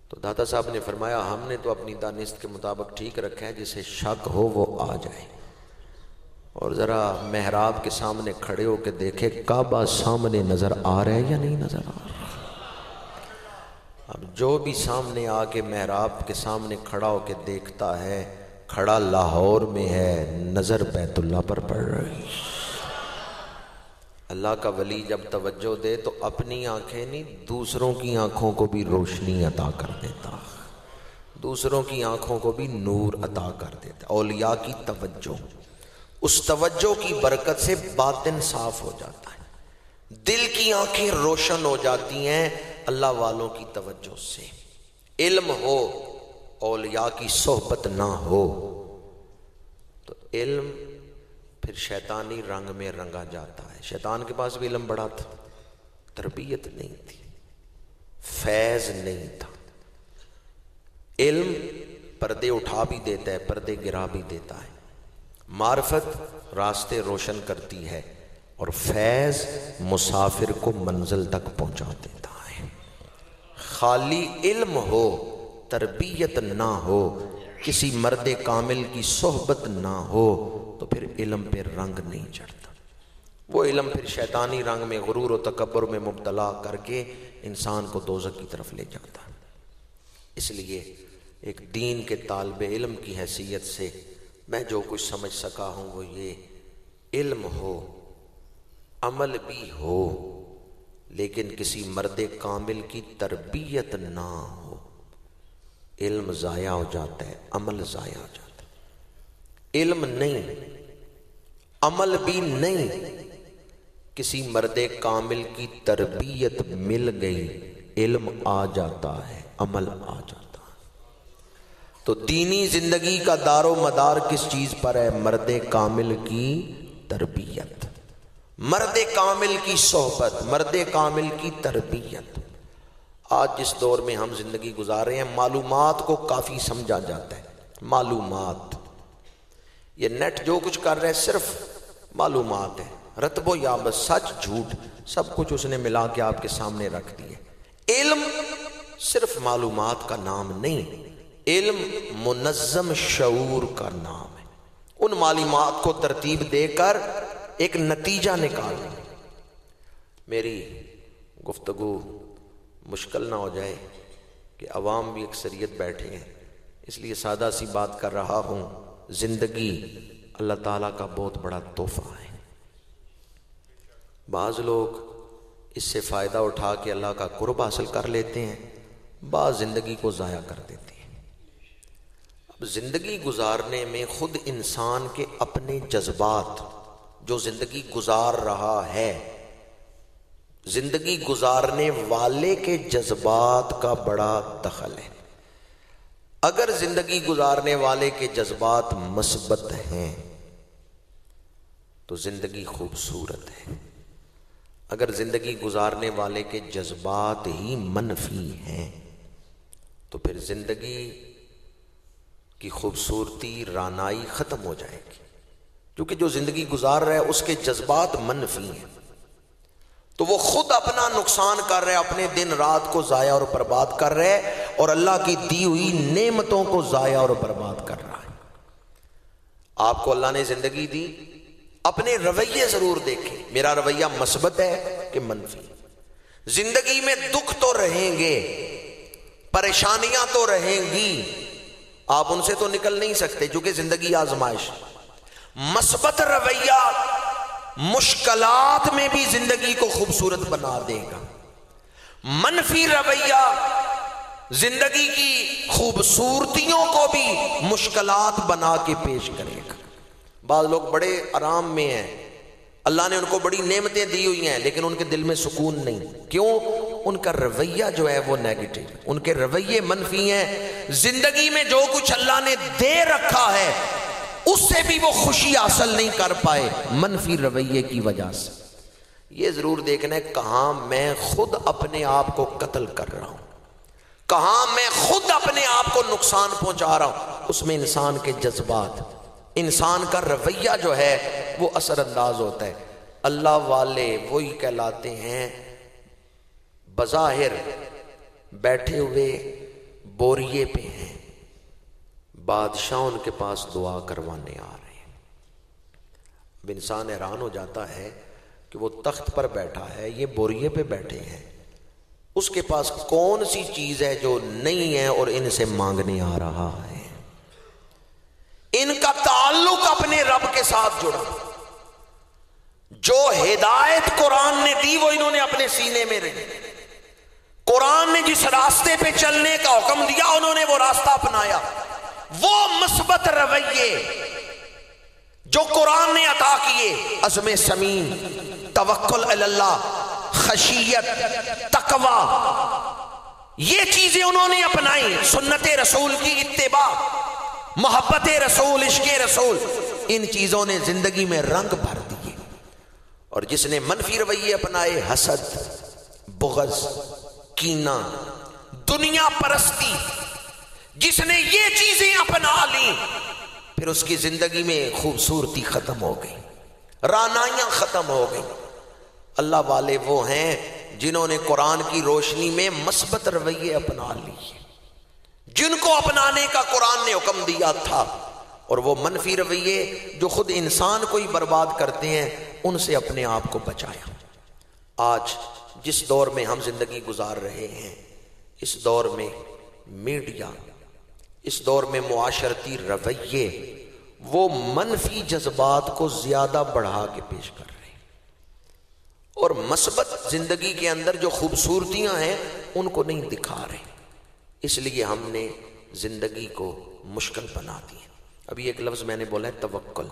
تو داتا صاحب نے فرمایا ہم نے تو اپنی دانست کے مطابق ٹھیک رکھا ہے، جسے شک ہو وہ آ جائے اور ذرا محراب کے سامنے کھڑے ہو کے دیکھے کعبہ سامنے نظر آ رہا ہے یا نہیں نظر آ رہا۔ اب جو بھی سامنے آ کے محراب کے سامنے کھڑا ہو کے دیکھتا ہے، کھڑا لاہور میں ہے، نظر بیت اللہ پر پڑ رہی۔ اللہ کا ولی جب توجہ دے تو اپنی آنکھیں نہیں، دوسروں کی آنکھوں کو بھی روشنی عطا کر دیتا، دوسروں کی آنکھوں کو بھی نور عطا کر دیتا۔ اولیاء کی توجہ، اس توجہ کی برکت سے باطن صاف ہو جاتا ہے، دل کی آنکھیں روشن ہو جاتی ہیں اللہ والوں کی توجہ سے۔ علم ہو، اولیاء کی صحبت نہ ہو تو علم پھر شیطانی رنگ میں رنگا جاتا ہے۔ شیطان کے پاس بھی علم بڑا تھا، تربیت نہیں تھی، فیض نہیں تھا۔ علم پردے اٹھا بھی دیتا ہے، پردے گرا بھی دیتا ہے۔ معرفت راستے روشن کرتی ہے اور فیض مسافر کو منزل تک پہنچا دیتا ہے۔ خالی علم ہو، تربیت نہ ہو، کسی مرد کامل کی صحبت نہ ہو تو پھر علم پہ رنگ نہیں چڑھتا۔ وہ علم پھر شیطانی رنگ میں، غرور و تکبر میں مبتلا کر کے انسان کو دوزخ کی طرف لے جاتا ہے۔ اس لیے ایک دین کے طالب علم کی حیثیت سے میں جو کچھ سمجھ سکا ہوں وہ یہ، علم ہو، عمل بھی ہو، لیکن کسی مرد کامل کی تربیت نہ ہو، علم ضائع ہو جاتا ہے، عمل ضائع ہو جاتا ہے۔ علم نہیں، عمل بھی نہیں، کسی مرد کامل کی تربیت مل گئی، علم آ جاتا ہے، عمل آ جاتا ہے۔ تو دینی زندگی کا دار و مدار کس چیز پر ہے؟ مرد کامل کی تربیت، مرد کامل کی صحبت، مرد کامل کی تربیت۔ آج جس دور میں ہم زندگی گزار رہے ہیں، معلومات کو کافی سمجھا جاتا ہے۔ معلومات، یہ نیٹ جو کچھ کر رہے ہیں صرف معلومات ہے، رتب و یابس، سچ جھوٹ سب کچھ اس نے ملا کے آپ کے سامنے رکھ دیے۔ علم صرف معلومات کا نام نہیں، علم منظم شعور کا نام ہے۔ ان معلومات کو ترتیب دے کر ایک نتیجہ نکالنا۔ میری گفتگو مشکل نہ ہو جائے کہ عوام بھی اکثریت بیٹھے ہیں، اس لیے سادہ سی بات کر رہا ہوں۔ زندگی اللہ تعالیٰ کا بہت بڑا تحفہ ہے۔ بعض لوگ اس سے فائدہ اٹھا کے اللہ کا قرب حاصل کر لیتے ہیں، بعض زندگی کو ضائع کر دیتے ہیں۔ اب زندگی گزارنے میں خود انسان کے اپنے جذبات، جو زندگی گزار رہا ہے، زندگی گزارنے والے کے جذبات کا بڑا دخل ہے۔ اگر زندگی گزارنے والے کے جذبات مثبت ہیں تو زندگی خوبصورت ہے، اگر زندگی گزارنے والے کے جذبات ہی منفی ہیں تو پھر زندگی کی خوبصورتی، رانائی ختم ہو جائے گی، کیونکہ جو زندگی گزار رہا ہے اس کے جذبات منفی ہیں، تو وہ خود اپنا نقصان کر رہے، اپنے دن رات کو ضائع اور برباد کر رہے، اور اللہ کی دی ہوئی نعمتوں کو ضائع اور برباد کر رہا ہے۔ آپ کو اللہ نے زندگی دی، اپنے رویے ضرور دیکھیں، میرا رویہ مثبت ہے کہ منفی۔ زندگی میں دکھ تو رہیں گے، پریشانیاں تو رہیں گی، آپ ان سے تو نکل نہیں سکتے چونکہ زندگی آزمائش۔ مثبت رویہ مشکلات میں بھی زندگی کو خوبصورت بنا دے گا، منفی رویہ زندگی کی خوبصورتیوں کو بھی مشکلات بنا کے پیش کرے گا۔ بعض لوگ بڑے آرام میں ہیں، اللہ نے ان کو بڑی نعمتیں دی ہوئی ہیں، لیکن ان کے دل میں سکون نہیں۔ کیوں؟ ان کا رویہ جو ہے وہ نیگیٹو، ان کے رویے منفی ہیں۔ زندگی میں جو کچھ اللہ نے دے رکھا ہے اس سے بھی وہ خوشی حاصل نہیں کر پائے، منفی رویے کی وجہ سے۔ یہ ضرور دیکھنا ہے کہاں میں خود اپنے آپ کو قتل کر رہا ہوں، کہاں میں خود اپنے آپ کو نقصان پہنچا رہا ہوں۔ اس میں انسان کے جذبات، انسان کا رویہ جو ہے وہ اثر انداز ہوتا ہے۔ اللہ والے وہی کہلاتے ہیں بظاہر بیٹھے ہوئے بوریے پہ ہیں، بادشاہ ان کے پاس دعا کروانے آ رہے ہیں۔ اب انسان حیران ہو جاتا ہے کہ وہ تخت پر بیٹھا ہے، یہ بوریے پہ بیٹھے ہیں، اس کے پاس کون سی چیز ہے جو نہیں ہے اور ان سے مانگنے آ رہا ہے۔ ان کا تعلق اپنے رب کے ساتھ جڑا، جو ہدایت قرآن نے دی وہ انہوں نے اپنے سینے میں رکھی۔ قرآن نے جس راستے پہ چلنے کا حکم دیا انہوں نے وہ راستہ اپنایا۔ وہ مثبت رویے جو قرآن نے عطا کیے، عزم سمین، توکل علی اللہ، خشیت، تقوی، یہ چیزیں انہوں نے اپنائی۔ سنت رسول کی اتباع، محبت رسول، عشق رسول، ان چیزوں نے زندگی میں رنگ بھر دیے۔ اور جس نے منفی رویے اپنائے، حسد، بغض، کینہ، دنیا پرستی، جس نے یہ چیزیں اپنا لی پھر اس کی زندگی میں خوبصورتی ختم ہو گئی، رعنائیاں ختم ہو گئی۔ اللہ والے وہ ہیں جنہوں نے قرآن کی روشنی میں مثبت رویے اپنا لیے، جن کو اپنانے کا قرآن نے حکم دیا تھا، اور وہ منفی رویے جو خود انسان کو ہی برباد کرتے ہیں ان سے اپنے آپ کو بچایا۔ آج جس دور میں ہم زندگی گزار رہے ہیں، اس دور میں میڈیا، اس دور میں معاشرتی رویے وہ منفی جذبات کو زیادہ بڑھا کے پیش کر رہے ہیں، اور مثبت زندگی کے اندر جو خوبصورتیاں ہیں ان کو نہیں دکھا رہے۔ اس لیے ہم نے زندگی کو مشکل بنا دی۔ ابھی ایک لفظ میں نے بولا ہے توکل،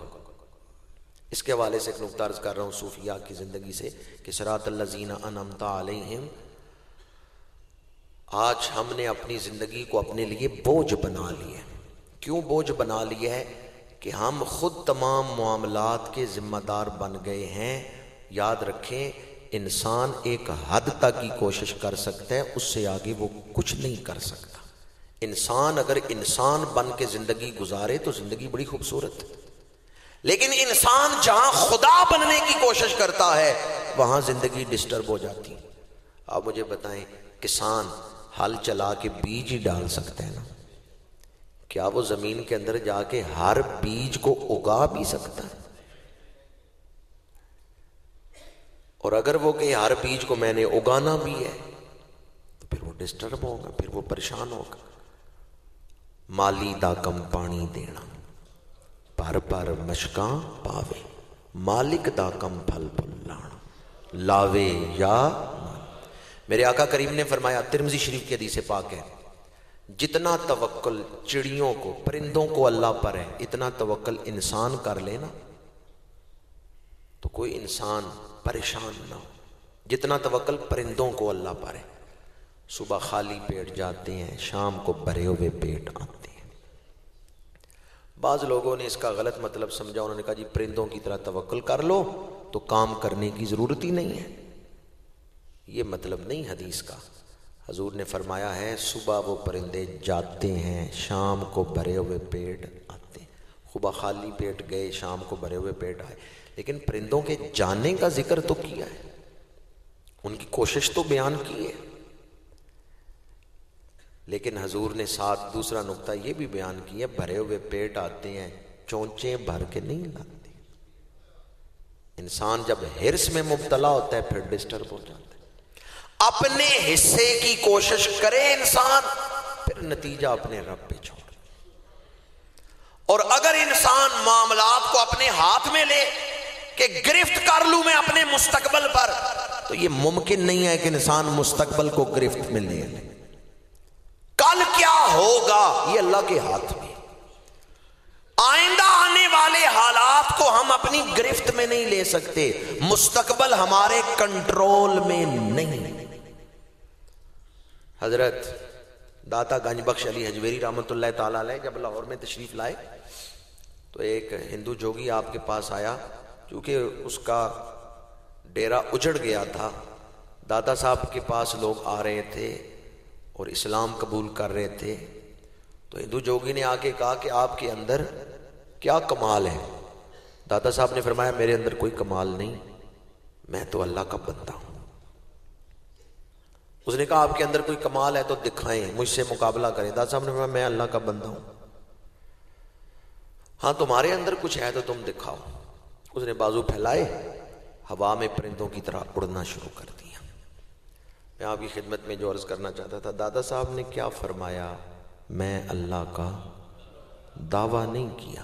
اس کے حوالے سے ایک نقطہ عرض کر رہا ہوں صوفیاء کی زندگی سے کہ صراط الذین انعمت علیہم۔ آج ہم نے اپنی زندگی کو اپنے لیے بوجھ بنا لیا۔ کیوں بوجھ بنا لیا ہے؟ کہ ہم خود تمام معاملات کے ذمہ دار بن گئے ہیں۔ یاد رکھیں، انسان ایک حد تک کی کوشش کر سکتا ہے، اس سے آگے وہ کچھ نہیں کر سکتا۔ انسان اگر انسان بن کے زندگی گزارے تو زندگی بڑی خوبصورت ہے، لیکن انسان جہاں خدا بننے کی کوشش کرتا ہے وہاں زندگی ڈسٹرب ہو جاتی۔ آپ مجھے بتائیں، کسان ہل چلا کے بیج ہی ڈال سکتے ہیں نا؟ کیا وہ زمین کے اندر جا کے ہر بیج کو اگا بھی سکتا ہے؟ اور اگر وہ کہ ہر بیج کو میں نے اگانا بھی ہے تو پھر وہ ڈسٹرب ہوگا، پھر وہ پریشان ہوگا۔ مالی دا کم پانی دینا، پر پر مشکاں پاوے، مالک دا کم پھل پھل لانا، لاوے یا میرے آقا کریم نے فرمایا، ترمذی شریف کی حدیث پاک ہے، جتنا توکل چڑیوں کو، پرندوں کو اللہ پر ہے، اتنا توکل انسان کر لینا تو کوئی انسان پریشان نہ ہو۔ جتنا توکل پرندوں کو اللہ پر ہے، صبح خالی پیٹ جاتے ہیں، شام کو بھرے ہوئے پیٹ آتے ہیں۔ بعض لوگوں نے اس کا غلط مطلب سمجھا، انہوں نے کہا جی پرندوں کی طرح توکل کر لو تو کام کرنے کی ضرورت ہی نہیں ہے۔ یہ مطلب نہیں حدیث کا۔ حضور نے فرمایا ہے صبح وہ پرندے جاتے ہیں، شام کو بھرے ہوئے پیٹ آتے ہیں۔ صبح خالی پیٹ گئے، شام کو بھرے ہوئے پیٹ آئے، لیکن پرندوں کے جانے کا ذکر تو کیا ہے، ان کی کوشش تو بیان کی ہے۔ لیکن حضور نے ساتھ دوسرا نقطہ یہ بھی بیان کیا، بھرے ہوئے پیٹ آتے ہیں، چونچیں بھر کے نہیں لاتے۔ انسان جب ہرس میں مبتلا ہوتا ہے پھر ڈسٹرب ہو جاتا ہے۔ اپنے حصے کی کوشش کرے انسان، پھر نتیجہ اپنے رب پہ چھوڑ. اور اگر انسان معاملات کو اپنے ہاتھ میں لے کہ گرفت کر لوں میں اپنے مستقبل پر، تو یہ ممکن نہیں ہے کہ انسان مستقبل کو گرفت میں لے لے. کل کیا ہوگا یہ اللہ کے ہاتھ میں. آئندہ آنے والے حالات کو ہم اپنی گرفت میں نہیں لے سکتے، مستقبل ہمارے کنٹرول میں نہیں. حضرت داتا گنج بخش علی حجویری رحمۃ اللہ تعالی علیہ جب لاہور میں تشریف لائے تو ایک ہندو جوگی آپ کے پاس آیا. چونکہ اس کا ڈیرا اجڑ گیا تھا، داتا صاحب کے پاس لوگ آ رہے تھے اور اسلام قبول کر رہے تھے. تو ہندو جوگی نے آ کے کہا کہ آپ کے اندر کیا کمال ہے؟ داتا صاحب نے فرمایا میرے اندر کوئی کمال نہیں، میں تو اللہ کا بندہ ہوں. اس نے کہا آپ کے اندر کوئی کمال ہے تو دکھائیں، مجھ سے مقابلہ کریں. داتا صاحب نے فرمایا میں اللہ کا بندہ ہوں. ہاں تمہارے اندر کچھ ہے تو تم دکھاؤ. اس نے بازو پھیلائے، ہوا میں پرندوں کی طرح اڑنا شروع کر دیا. میں آپ کی خدمت میں جو عرض کرنا چاہتا تھا، دادا صاحب نے کیا فرمایا؟ میں اللہ کا دعویٰ نہیں کیا،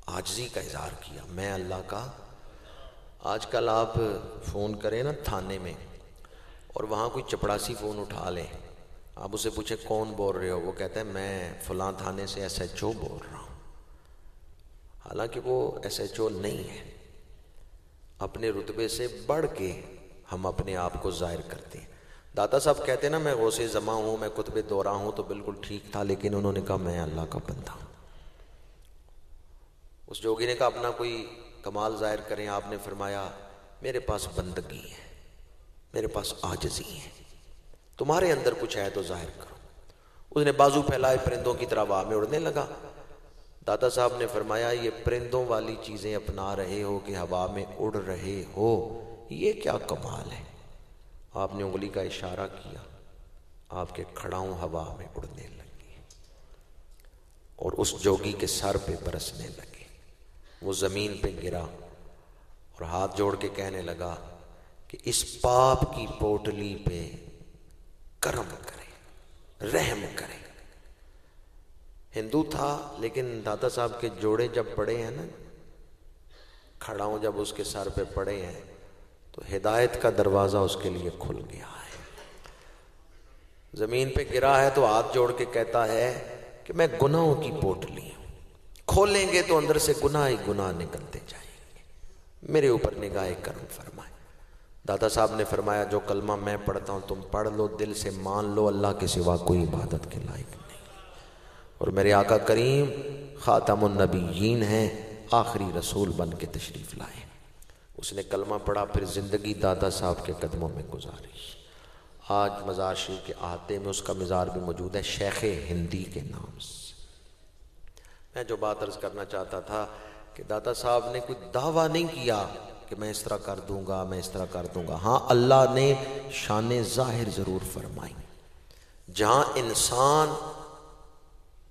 عاجزی کا اظہار کیا. میں اللہ کا. آج کل آپ فون کریں نا تھانے میں اور وہاں کوئی چپڑاسی فون اٹھا لیں، آپ اسے پوچھیں کون بول رہے ہو، وہ کہتا ہے میں فلاں تھانے سے SHO بول رہا ہوں. حالانکہ وہ SHO نہیں ہے. اپنے رتبے سے بڑھ کے ہم اپنے آپ کو ظاہر کرتے ہیں. داتا صاحب کہتے ہیں نا میں غوث زماں ہوں، میں کتب دورہ ہوں، تو بالکل ٹھیک تھا، لیکن انہوں نے کہا میں اللہ کا بندہ ہوں. اس جوگی نے کہا اپنا کوئی کمال ظاہر کریں. آپ نے فرمایا میرے پاس بندگی ہے، میرے پاس عاجزی ہے. تمہارے اندر کچھ ہے تو ظاہر کرو. اس نے بازو پھیلائے پرندوں کی طرح ہوا میں اڑنے لگا. داتا صاحب نے فرمایا یہ پرندوں والی چیزیں اپنا رہے ہو کہ ہوا میں اڑ رہے ہو، یہ کیا کمال ہے؟ آپ نے انگلی کا اشارہ کیا، آپ کے کھڑاؤں ہوا میں اڑنے لگے اور اس جوگی کے سر پہ برسنے لگے. وہ زمین پہ گرا اور ہاتھ جوڑ کے کہنے لگا کہ اس پاپ کی پوٹلی پہ کرم کرے، رحم کرے. ہندو تھا لیکن داتا صاحب کے جوڑے جب پڑے ہیں نا، کھڑاؤں جب اس کے سر پہ پڑے ہیں تو ہدایت کا دروازہ اس کے لیے کھل گیا ہے. زمین پہ گرا ہے تو ہاتھ جوڑ کے کہتا ہے کہ میں گناہوں کی پوٹلی ہوں، کھولیں گے تو اندر سے گناہ ہی گناہ نکلتے جائیں گے، میرے اوپر نگاہ کرم فرمائے. داتا صاحب نے فرمایا جو کلمہ میں پڑھتا ہوں تم پڑھ لو، دل سے مان لو، اللہ کے سوا کوئی عبادت کے لائق نہیں. اور میرے آقا کریم خاتم النبیین ہیں، آخری رسول بن کے تشریف لائے. اس نے کلمہ پڑھا، پھر زندگی دادا صاحب کے قدموں میں گزاری. آج مزار شریف کے احاطے میں اس کا مزار بھی موجود ہے، شیخ ہندی کے نام سے. میں جو بات عرض کرنا چاہتا تھا کہ داتا صاحب نے کوئی دعویٰ نہیں کیا کہ میں اس طرح کر دوں گا، میں اس طرح کر دوں گا. ہاں اللہ نے شان ظاہر ضرور فرمائی. جہاں انسان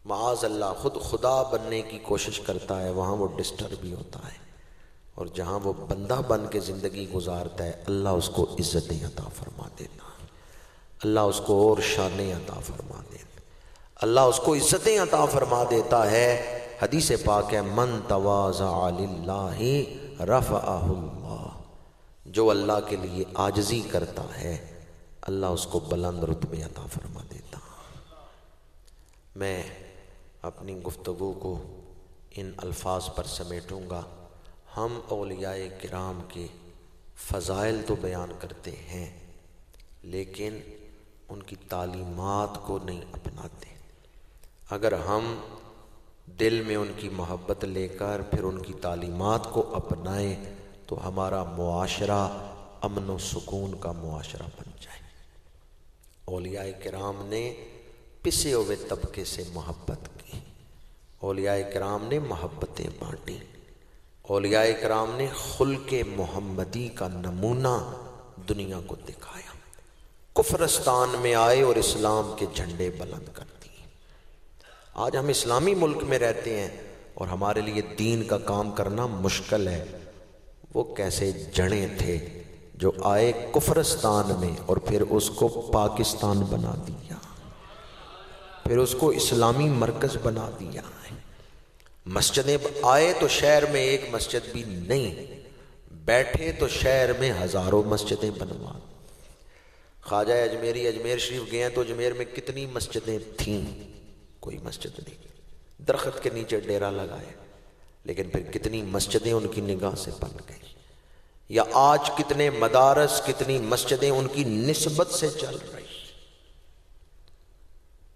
معاذ اللہ خود خدا بننے کی کوشش کرتا ہے وہاں وہ ڈسٹرب بھی ہوتا ہے، اور جہاں وہ بندہ بن کے زندگی گزارتا ہے اللہ اس کو عزتیں عطا فرما دیتا ہے، اللہ اس کو اور شانیں عطا فرما دیتا ہے، اللہ اس کو عزتیں عطا فرما دیتا ہے. حدیث پاک ہے من تواضع للہ رفعہ اللہ، جو اللہ کے لیے عاجزی کرتا ہے اللہ اس کو بلند رتبے عطا فرما دیتا. میں اپنی گفتگو کو ان الفاظ پر سمیٹوں گا. ہم اولیاء کرام کے فضائل تو بیان کرتے ہیں لیکن ان کی تعلیمات کو نہیں اپناتے. اگر ہم دل میں ان کی محبت لے کر پھر ان کی تعلیمات کو اپنائیں تو ہمارا معاشرہ امن و سکون کا معاشرہ بن جائے. اولیاء کرام نے پسے ہوئے طبقے سے محبت کی، اولیاء کرام نے محبتیں بانٹی، اولیاء کرام نے خلق محمدی کا نمونہ دنیا کو دکھایا. کفرستان میں آئے اور اسلام کے جھنڈے بلند کر دیے. آج ہم اسلامی ملک میں رہتے ہیں اور ہمارے لیے دین کا کام کرنا مشکل ہے. وہ کیسے جڑیں تھے جو آئے کفرستان میں اور پھر اس کو پاکستان بنا دیا، پھر اس کو اسلامی مرکز بنا دیا ہے۔ مسجدیں آئے تو شہر میں ایک مسجد بھی نہیں، بیٹھے تو شہر میں ہزاروں مسجدیں بنوا۔ خواجہ اجمیری اجمیر شریف گئے ہیں تو اجمیر میں کتنی مسجدیں تھیں؟ کوئی مسجد نہیں، درخت کے نیچے ڈیرا لگایا، لیکن پھر کتنی مسجدیں ان کی نگاہ سے بن گئی۔ یا آج کتنے مدارس، کتنی مسجدیں ان کی نسبت سے چل رہی۔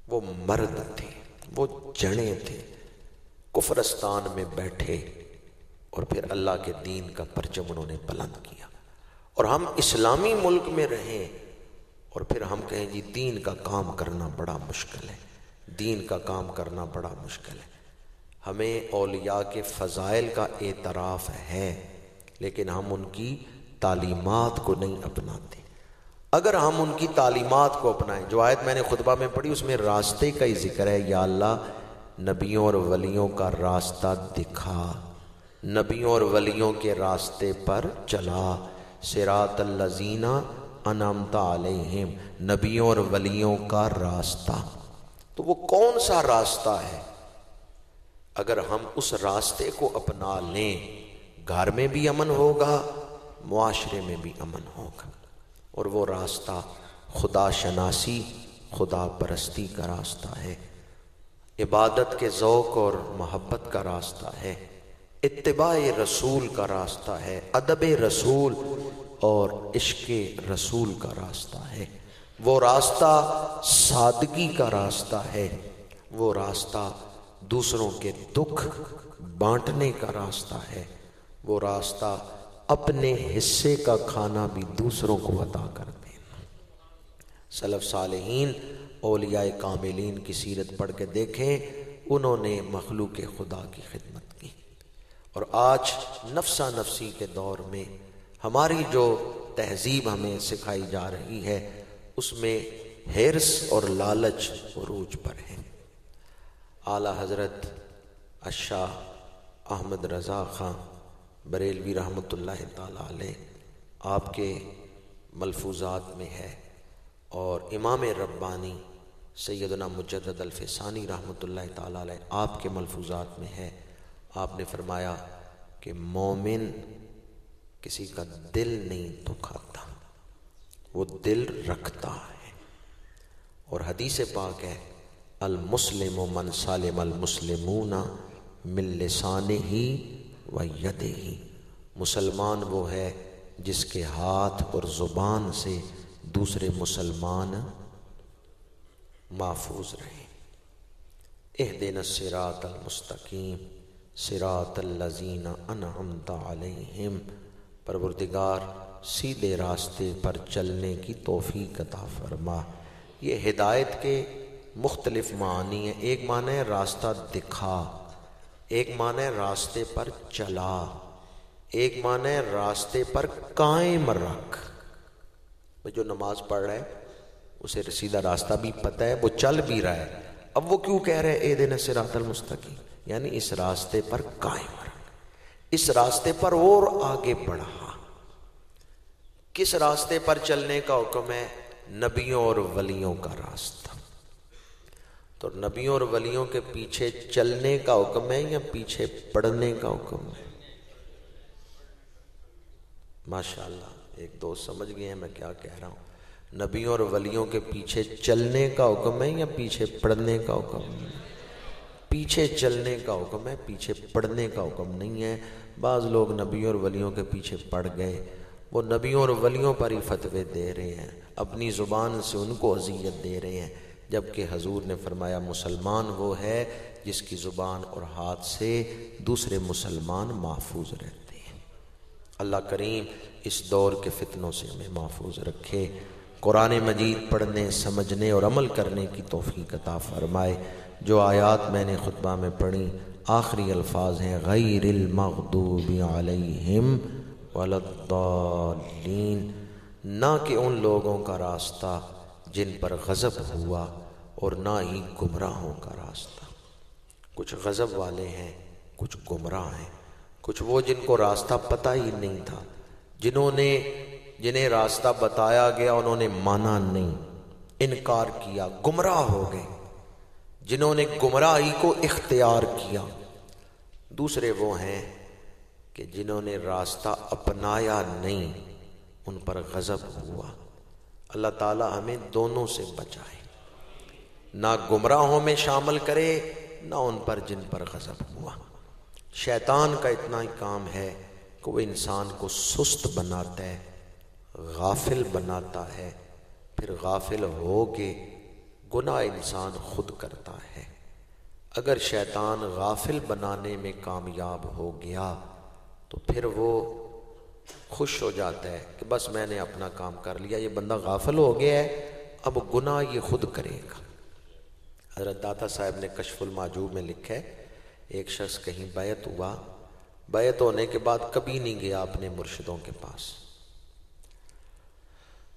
وہ مرد تھے، وہ جڑیں تھے، کفرستان میں بیٹھے اور پھر اللہ کے دین کا پرچم انہوں نے بلند کیا۔ اور ہم اسلامی ملک میں رہیں اور پھر ہم کہیں جی دین کا کام کرنا بڑا مشکل ہے، دین کا کام کرنا بڑا مشکل ہے۔ ہمیں اولیاء کے فضائل کا اعتراف ہے، لیکن ہم ان کی تعلیمات کو نہیں اپناتے۔ اگر ہم ان کی تعلیمات کو اپنائیں، جو آیت میں نے خطبہ میں پڑھی اس میں راستے کا ہی ذکر ہے، یا اللہ نبیوں اور ولیوں کا راستہ دکھا، نبیوں اور ولیوں کے راستے پر چلا، صراط الذین انعمت علیہم، نبیوں اور ولیوں کا راستہ۔ تو وہ کون سا راستہ ہے؟ اگر ہم اس راستے کو اپنا لیں، گھر میں بھی امن ہوگا، معاشرے میں بھی امن ہوگا۔ اور وہ راستہ خدا شناسی، خدا پرستی کا راستہ ہے، عبادت کے ذوق اور محبت کا راستہ ہے، اتباع رسول کا راستہ ہے، ادب رسول اور عشق رسول کا راستہ ہے۔ وہ راستہ سادگی کا راستہ ہے، وہ راستہ دوسروں کے دکھ بانٹنے کا راستہ ہے، وہ راستہ اپنے حصے کا کھانا بھی دوسروں کو عطا کر دینا۔ سلف صالحین، اولیاء کاملین کی سیرت پڑھ کے دیکھیں، انہوں نے مخلوق خدا کی خدمت کی۔ اور آج نفسا نفسی کے دور میں ہماری جو تہذیب ہمیں سکھائی جا رہی ہے، اس میں حرص اور لالچ عروج پر ہے۔ اعلیٰ حضرت الشاہ احمد رضا خان بریلوی رحمۃ اللہ تعالیٰ علیہ، آپ کے ملفوظات میں ہے، اور امام ربانی سیدنا مجدد الفسانی رحمۃ اللہ تعالیٰ علیہ آپ کے ملفوظات میں ہے۔ آپ نے فرمایا کہ مومن کسی کا دل نہیں دکھاتا، وہ دل رکھتا ہے۔ اور حدیث پاک ہے، المسلم من سالم المسلمون من لسانہ و یدہ، مسلمان وہ ہے جس کے ہاتھ اور زبان سے دوسرے مسلمان محفوظ رہیں۔ اہدنا الصراط المستقیم صراط الذین انعمت علیہم، پروردگار سیدھے راستے پر چلنے کی توفیق عطا فرما۔ یہ ہدایت کے مختلف معنی ہیں۔ ایک معنی ہے راستہ دکھا، ایک معنی ہے راستے پر چلا، ایک معنی ہے راستے پر قائم رکھ۔ جو نماز پڑھ رہا ہے اسے سیدھا راستہ بھی پتہ ہے، وہ چل بھی رہا ہے، اب وہ کیوں کہہ رہے ہیں اہدنا الصراط المستقیم؟ یعنی اس راستے پر قائم رکھ، اس راستے پر اور آگے بڑھا۔ کس راستے پر چلنے کا حکم ہے؟ نبیوں اور ولیوں کا راستہ۔ تو نبیوں اور ولیوں کے پیچھے چلنے کا حکم ہے یا پیچھے پڑھنے کا حکم ہے؟ ماشاءاللہ ایک دوست سمجھ گئے ہیں میں کیا کہہ رہا ہوں۔ نبیوں اور ولیوں کے پیچھے چلنے کا حکم ہے یا پیچھے پڑھنے کا حکم ہے؟ پیچھے چلنے کا حکم ہے، پیچھے پڑھنے کا حکم نہیں ہے۔ بعض لوگ نبیوں اور ولیوں کے پیچھے پڑ گئے، وہ نبیوں اور ولیوں پر ہی فتوے دے رہے ہیں، اپنی زبان سے ان کو اذیت دے رہے ہیں، جبکہ حضور نے فرمایا مسلمان وہ ہے جس کی زبان اور ہاتھ سے دوسرے مسلمان محفوظ رہتے ہیں۔ اللہ کریم اس دور کے فتنوں سے ہمیں محفوظ رکھے، قرآن مجید پڑھنے، سمجھنے اور عمل کرنے کی توفیق عطا فرمائے۔ جو آیات میں نے خطبہ میں پڑھی آخری الفاظ ہیں غیر المغضوب علیہم ولا الضالین، نہ کہ ان لوگوں کا راستہ جن پر غضب ہوا اور نہ ہی گمراہوں کا راستہ۔ کچھ غضب والے ہیں، کچھ گمراہ ہیں، کچھ وہ جن کو راستہ پتہ ہی نہیں تھا، جنہوں نے جنہیں راستہ بتایا گیا انہوں نے مانا نہیں، انکار کیا، گمراہ ہو گئے، جنہوں نے گمراہی کو اختیار کیا۔ دوسرے وہ ہیں کہ جنہوں نے راستہ اپنایا نہیں، ان پر غضب ہوا۔ اللہ تعالی ہمیں دونوں سے بچائے، نہ گمراہوں میں شامل کرے نہ ان پر جن پر غضب ہوا۔ شیطان کا اتنا ہی کام ہے کہ وہ انسان کو سست بناتا ہے، غافل بناتا ہے، پھر غافل ہو کے گناہ انسان خود کرتا ہے۔ اگر شیطان غافل بنانے میں کامیاب ہو گیا تو پھر وہ خوش ہو جاتا ہے کہ بس میں نے اپنا کام کر لیا، یہ بندہ غافل ہو گیا ہے، اب گناہ یہ خود کرے گا۔ حضرت داتا صاحب نے کشف المحجوب میں لکھا ہے، ایک شخص کہیں بیعت ہوا، بیعت ہونے کے بعد کبھی نہیں گیا اپنے مرشدوں کے پاس۔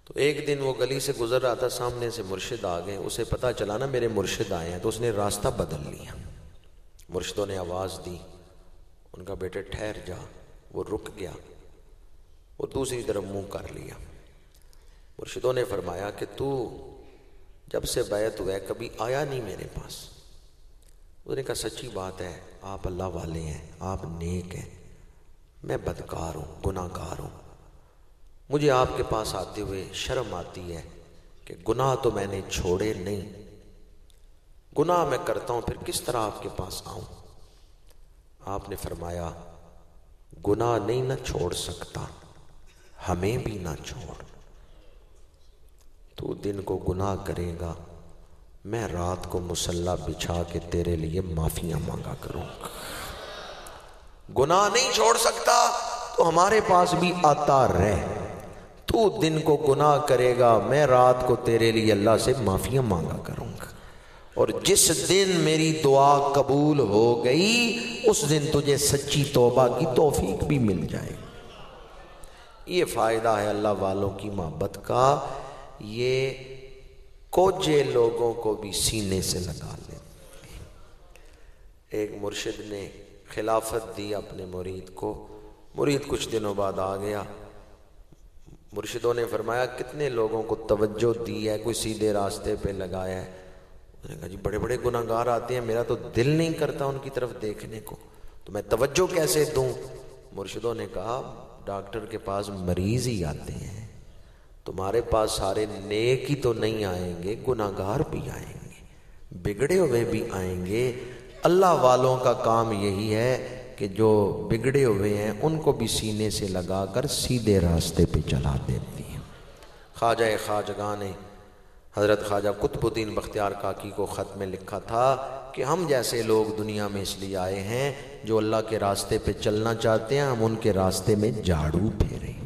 تو ایک دن وہ گلی سے گزر رہا تھا، سامنے سے مرشد آ گئے، اسے پتہ چلا نا میرے مرشد آئے ہیں، تو اس نے راستہ بدل لیا۔ مرشدوں نے آواز دی، ان کا بیٹے ٹھہر جا، وہ رک گیا، وہ دوسری طرف منہ کر لیا۔ مرشدوں نے فرمایا کہ تو جب سے بیعت ہوا ہے کبھی آیا نہیں میرے پاس۔ اس نے کہا سچی بات ہے، آپ اللہ والے ہیں، آپ نیک ہیں، میں بدکار ہوں، گناہ گار ہوں، مجھے آپ کے پاس آتے ہوئے شرم آتی ہے کہ گناہ تو میں نے چھوڑے نہیں، گناہ میں کرتا ہوں، پھر کس طرح آپ کے پاس آؤں؟ آپ نے فرمایا گناہ نہیں نہ چھوڑ سکتا، ہمیں بھی نہ چھوڑ، تو دن کو گناہ کرے گا، میں رات کو مصلی بچھا کے تیرے لیے معافیاں مانگا کروں گا۔ گناہ نہیں چھوڑ سکتا تو ہمارے پاس بھی آتا رہ، تو دن کو گناہ کرے گا، میں رات کو تیرے لیے اللہ سے معافیاں مانگا کروں گا، اور جس دن میری دعا قبول ہو گئی اس دن تجھے سچی توبہ کی توفیق بھی مل جائے گی۔ یہ فائدہ ہے اللہ والوں کی محبت کا، یہ کوجے لوگوں کو بھی سینے سے لگا لے۔ ایک مرشد نے خلافت دی اپنے مرید کو، مرید کچھ دنوں بعد آ گیا، مرشدوں نے فرمایا کتنے لوگوں کو توجہ دی ہے، کوئی سیدھے راستے پہ لگایا ہے؟ انہوں نے کہا جی بڑے بڑے گناہ گار آتے ہیں، میرا تو دل نہیں کرتا ان کی طرف دیکھنے کو، تو میں توجہ کیسے دوں؟ مرشدوں نے کہا ڈاکٹر کے پاس مریض ہی آتے ہیں، تمہارے پاس سارے نیک ہی تو نہیں آئیں گے، گناہ گار بھی آئیں گے، بگڑے ہوئے بھی آئیں گے۔ اللہ والوں کا کام یہی ہے کہ جو بگڑے ہوئے ہیں ان کو بھی سینے سے لگا کر سیدھے راستے پہ چلا دیتی ہیں۔ خواجہ خواجگاں نے حضرت خواجہ قطب الدین بختیار کاکی کو خط میں لکھا تھا کہ ہم جیسے لوگ دنیا میں اس لیے آئے ہیں جو اللہ کے راستے پہ چلنا چاہتے ہیں، ہم ان کے راستے میں جھاڑو پھیریں،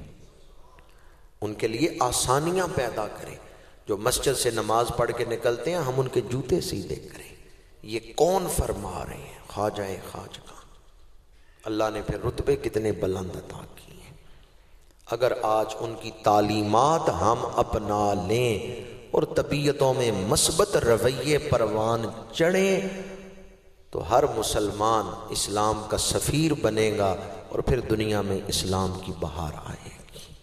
ان کے لیے آسانیاں پیدا کریں، جو مسجد سے نماز پڑھ کے نکلتے ہیں ہم ان کے جوتے سیدھے کریں۔ یہ کون فرما رہے ہیں؟ خواجہ خواجگاں۔ اللہ نے پھر رتبے کتنے بلند عطا کیے ہیں۔ اگر آج ان کی تعلیمات ہم اپنا لیں اور طبیعتوں میں مثبت رویے پروان چڑھیں تو ہر مسلمان اسلام کا سفیر بنے گا اور پھر دنیا میں اسلام کی بہار آئے گی۔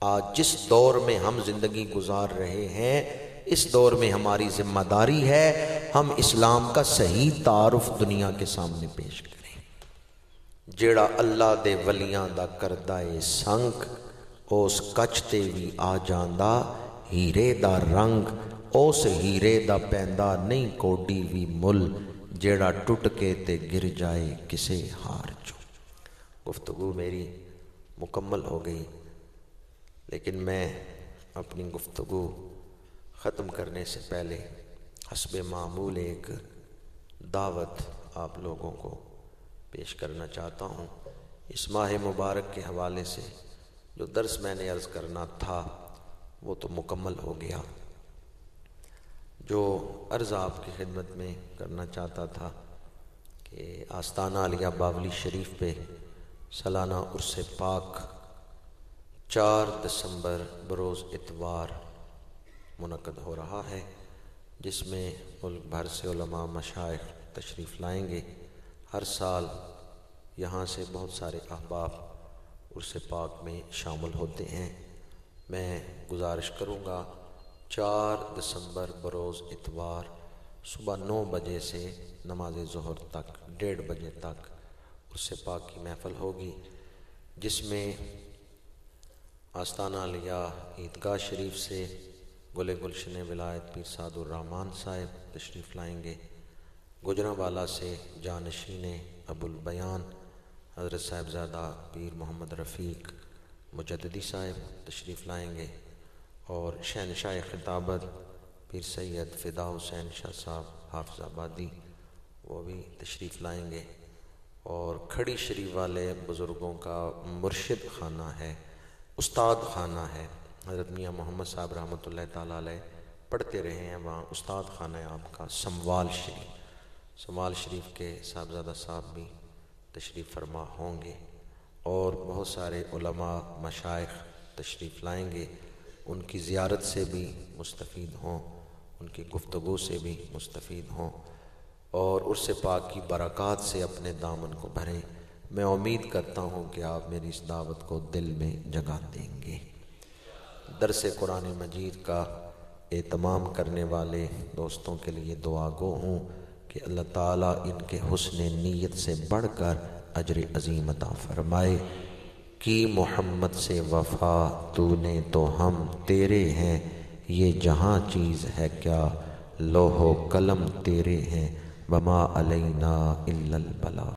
آج جس دور میں ہم زندگی گزار رہے ہیں اس دور میں ہماری ذمہ داری ہے ہم اسلام کا صحیح تعارف دنیا کے سامنے پیش کریں۔ جیڑا اللہ دے ولیاں دا کردہ اے سنگ اس کچتے بھی آ جاندا ہیرے دا رنگ، اس ہیرے دا پیندا نہیں کوڈی بھی مل، جیڑا ٹوٹ کے تے گر جائے کسے ہار جو۔ گفتگو میری مکمل ہو گئی، لیکن میں اپنی گفتگو ختم کرنے سے پہلے حسب معمول ایک دعوت آپ لوگوں کو پیش کرنا چاہتا ہوں۔ اس ماہ مبارک کے حوالے سے جو درس میں نے عرض کرنا تھا وہ تو مکمل ہو گیا۔ جو عرض آپ کی خدمت میں کرنا چاہتا تھا کہ آستانہ علیہ باولی شریف پہ سالانہ عرس پاک 4 دسمبر بروز اتوار منعقد ہو رہا ہے، جس میں ملک بھر سے علماء مشائخ تشریف لائیں گے۔ ہر سال یہاں سے بہت سارے احباب عرس پاک میں شامل ہوتے ہیں۔ میں گزارش کروں گا 4 دسمبر بروز اتوار صبح 9 بجے سے نماز ظہر تک 1:30 بجے تک عرس پاک کی محفل ہوگی، جس میں آستانہ علیہ عیدگاہ شریف سے گل گلشن ولایت پیر سعد الرحمان صاحب تشریف لائیں گے۔ گجرانوالہ سے جانشین ابو البیان حضرت صاحبزادہ پیر محمد رفیق مجددی صاحب تشریف لائیں گے، اور شہنشاہ خطابت پیر سید فدا حسین شاہ صاحب حافظ آبادی وہ بھی تشریف لائیں گے۔ اور کھڑی شریف والے بزرگوں کا مرشد خانہ ہے، استاد خانہ ہے، حضرت میاں محمد صاحب رحمۃ اللہ تعالیٰ علیہ پڑھتے رہے ہیں وہاں، استاد خانہ ہے آپ کا سموال شریف کے صاحبزادہ صاحب بھی تشریف فرما ہوں گے، اور بہت سارے علماء مشائخ تشریف لائیں گے، ان کی زیارت سے بھی مستفید ہوں، ان کی گفتگو سے بھی مستفید ہوں، اور عرس پاک کی برکات سے اپنے دامن کو بھریں۔ میں امید کرتا ہوں کہ آپ میری اس دعوت کو دل میں جگہ دیں گے۔ درس قرآن مجید کا اہتمام کرنے والے دوستوں کے لیے دعا گو ہوں کہ اللہ تعالیٰ ان کے حسن نیت سے بڑھ کر اجر عظیم عطا فرمائے۔ کی محمد سے وفا تو نے تو ہم تیرے ہیں، یہ جہاں چیز ہے کیا لوح و قلم تیرے ہیں، وما علینا الا البلاغ۔